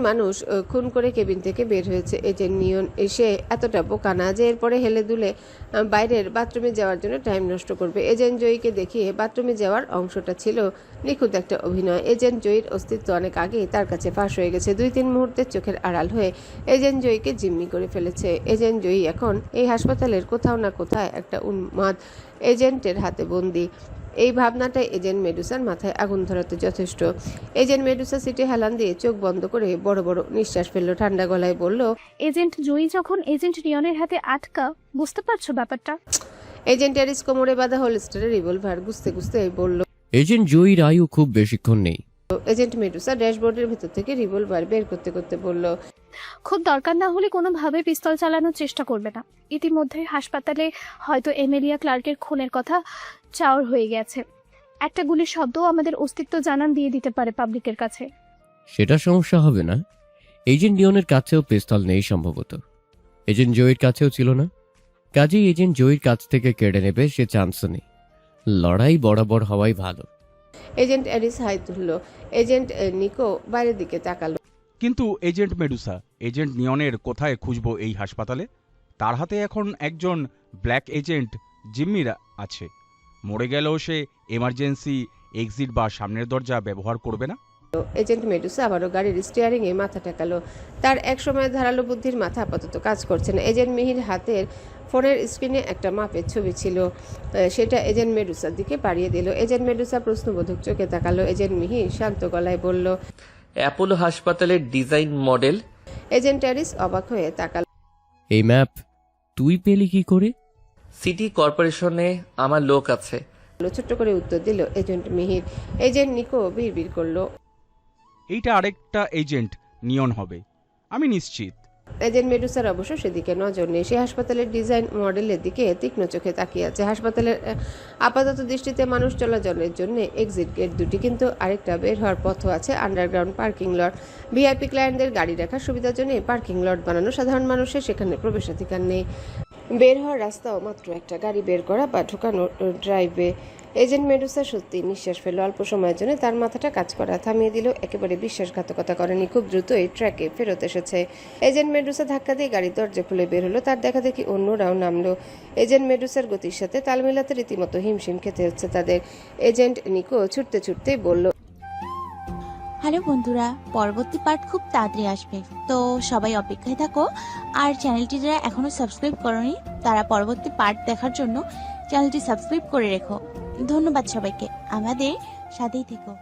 মানুষ খুন করে কেবিন থেকে বের হয়েছে। এজেন্ট নিয়ন এসে এতটা বোকা না যে এরপরে হেলে দুলে বাইরের বাথরুমে যাওয়ার জন্য টাইম নষ্ট করবে। এজেন্ট জয়ীকে দেখিয়ে বাথরুমে যাওয়ার অংশটা ছিল নিখুঁত একটা অভিনয়। এজেন্ট জয়ীর অস্তিত্ব অনেক আগেই তার কাছে ফাঁস হয়ে গেছে। 2-3 মুহূর্তের চোখের আড়াল হয়ে এজেন্ট জয়ীকে জিম্মি করে ফেলেছে। এজেন্ট জয়ী এখন এই হাসপাতালের কোথাও না কোথায় একটা উন্মাদ এজেন্টের হাতে বন্দী। এই ভাবনাটাই এজেন্ট মেডুসার মাথায় আগুন ধরাতে যথেষ্ট। এজেন্ট মেডুসা সিটে হেলান দিয়ে চোখ বন্ধ করে বড় বড় নিঃশ্বাস ফেললো। ঠান্ডা গলায় বলল, এজেন্ট জয়ী যখন এজেন্ট নিয়নের হাতে আটকা, বুঝতে পারছো ব্যাপারটা? এজেন্ট এরিস কোমরে বাঁধা হোলস্টারে রিভলভার গুছতে গুছতে বলল, এজেন্ট জয়ীর আয়ু খুব বেশিক্ষণ নেই। এজেন্ট মেডুসা ড্যাশবোর্ডের ভেতর থেকে রিভলভার বের করতে করতে বলল, খুব দরকার না হলে কোনোভাবে পিস্তল চালানোর চেষ্টা করবে না। ইতিমধ্যে হাসপাতালে হয়তো এমেলিয়া ক্লার্কের খুনের কথা চাওর হয়ে গেছে। একটা গুলির শব্দও আমাদের অস্তিত্ব জানান দিয়ে দিতে পারে পাবলিকের কাছে। সেটা সমস্যা হবে না। এজেন্ট নিয়নের কাছেও পিস্তল নেই সম্ভবত, এজেন্ট জয়ের কাছেও ছিল না। কাজেই এজেন্ট জয়ের কাছ থেকে কেড়ে নেবে সে চান্সও নেই। লড়াই বরাবর হওয়াই ভালো। এজেন্ট অ্যারিস হাই তুলল। এজেন্ট নিকো বাইরের দিকে তাকালো। কিন্তু এজেন্ট মেডুসা, এজেন্ট নিয়নের কোথায় খুঁজবো এই হাসপাতালে? তার হাতে এখন একজন ব্ল্যাক এজেন্ট জিম্মির আছে। মরে গেলেও সে এমার্জেন্সি এক্সিট বা সামনের দরজা ব্যবহার করবে না। এজেন্ট মেডুসা আবারও গাড়ির স্টিয়ারিং এ মাথা ঠেকালো। তার একসময় ধারালো বুদ্ধির মাথা আপাতত কাজ করছে না। এজেন্ট মিহির হাতের ফোনের স্ক্রিনে একটা মাপের ছবি ছিল, সেটা এজেন্ট মেডুসার দিকে পাঠিয়ে দিল। এজেন্ট মেডুসা প্রশ্নবোধক চোখে তাকালো। এজেন্ট মিহির শান্ত গলায় বলল, অ্যাপোলো হাসপাতালের ডিজাইন মডেল। এজেন্ট অ্যারিস অবাক হয়ে তাকালো। এই ম্যাপ তুই পেলি কি করে? সিটি কর্পোরেশনে আমার লোক আছে। ছোট্ট করে উত্তর দিল এজেন্ট মিহির। এজেন্ট নিকো বিড়বিড় করলো, এইটা আরেকটা এজেন্ট নিয়ন হবে, আমি নিশ্চিত। এজেন্ট মেডুসার অবশ্য সেদিকে নজর নেই। সে হাসপাতালের ডিজাইন মডেলের দিকে তীক্ষ্ণ চোখে তাকিয়ে আছে। হাসপাতালের আপাতত দৃষ্টিতে মানুষ চলাচলের জন্য এক্সিট গেট দুটি, কিন্তু আরেকটা বের হওয়ার পথও আছে, আন্ডারগ্রাউন্ড পার্কিং লট। ভিআইপি ক্লায়েন্টদের গাড়ি রাখার সুবিধার জন্য পার্কিং লট বানানো। সাধারণ মানুষের সেখানে প্রবেশাধিকার নেই। বের হওয়ার রাস্তাও মাত্র একটা, গাড়ি বের করা বা ঢোকানো ড্রাইভে। এজেন্ট মেডুসা সত্যি নিঃশ্বাস ফেলল। অল্প সময়ের জন্য তার মাথাটা কাজ করা থামিয়ে দিল। একেবারে বিশ্বাসঘাতকতা করেনি, খুব দ্রুতই ট্র্যাকে ফেরত এসেছে। এজেন্ট মেডুসা ধাক্কা দিয়ে গাড়ির দরজা খুলে বের হলো। তার দেখা দেখি অন্যরাও নামলো। এজেন্ট মেডুসার গতির সাথে তাল মেলাতে রীতিমতো হিমশিম খেতে হচ্ছে তাদের। এজেন্ট নিকো ছুটতে ছুটতেই বলল, হ্যালো বন্ধুরা, পরবর্তী পার্ট খুব তাড়াতাড়ি আসবে, তো সবাই অপেক্ষায় থাকো। আর চ্যানেলটি যারা এখনো সাবস্ক্রাইব করোনি তারা পরবর্তী পার্ট দেখার জন্য চ্যানেলটি সাবস্ক্রাইব করে রেখো। ধন্যবাদ সবাইকে, আমাদের সাথেই থেকো।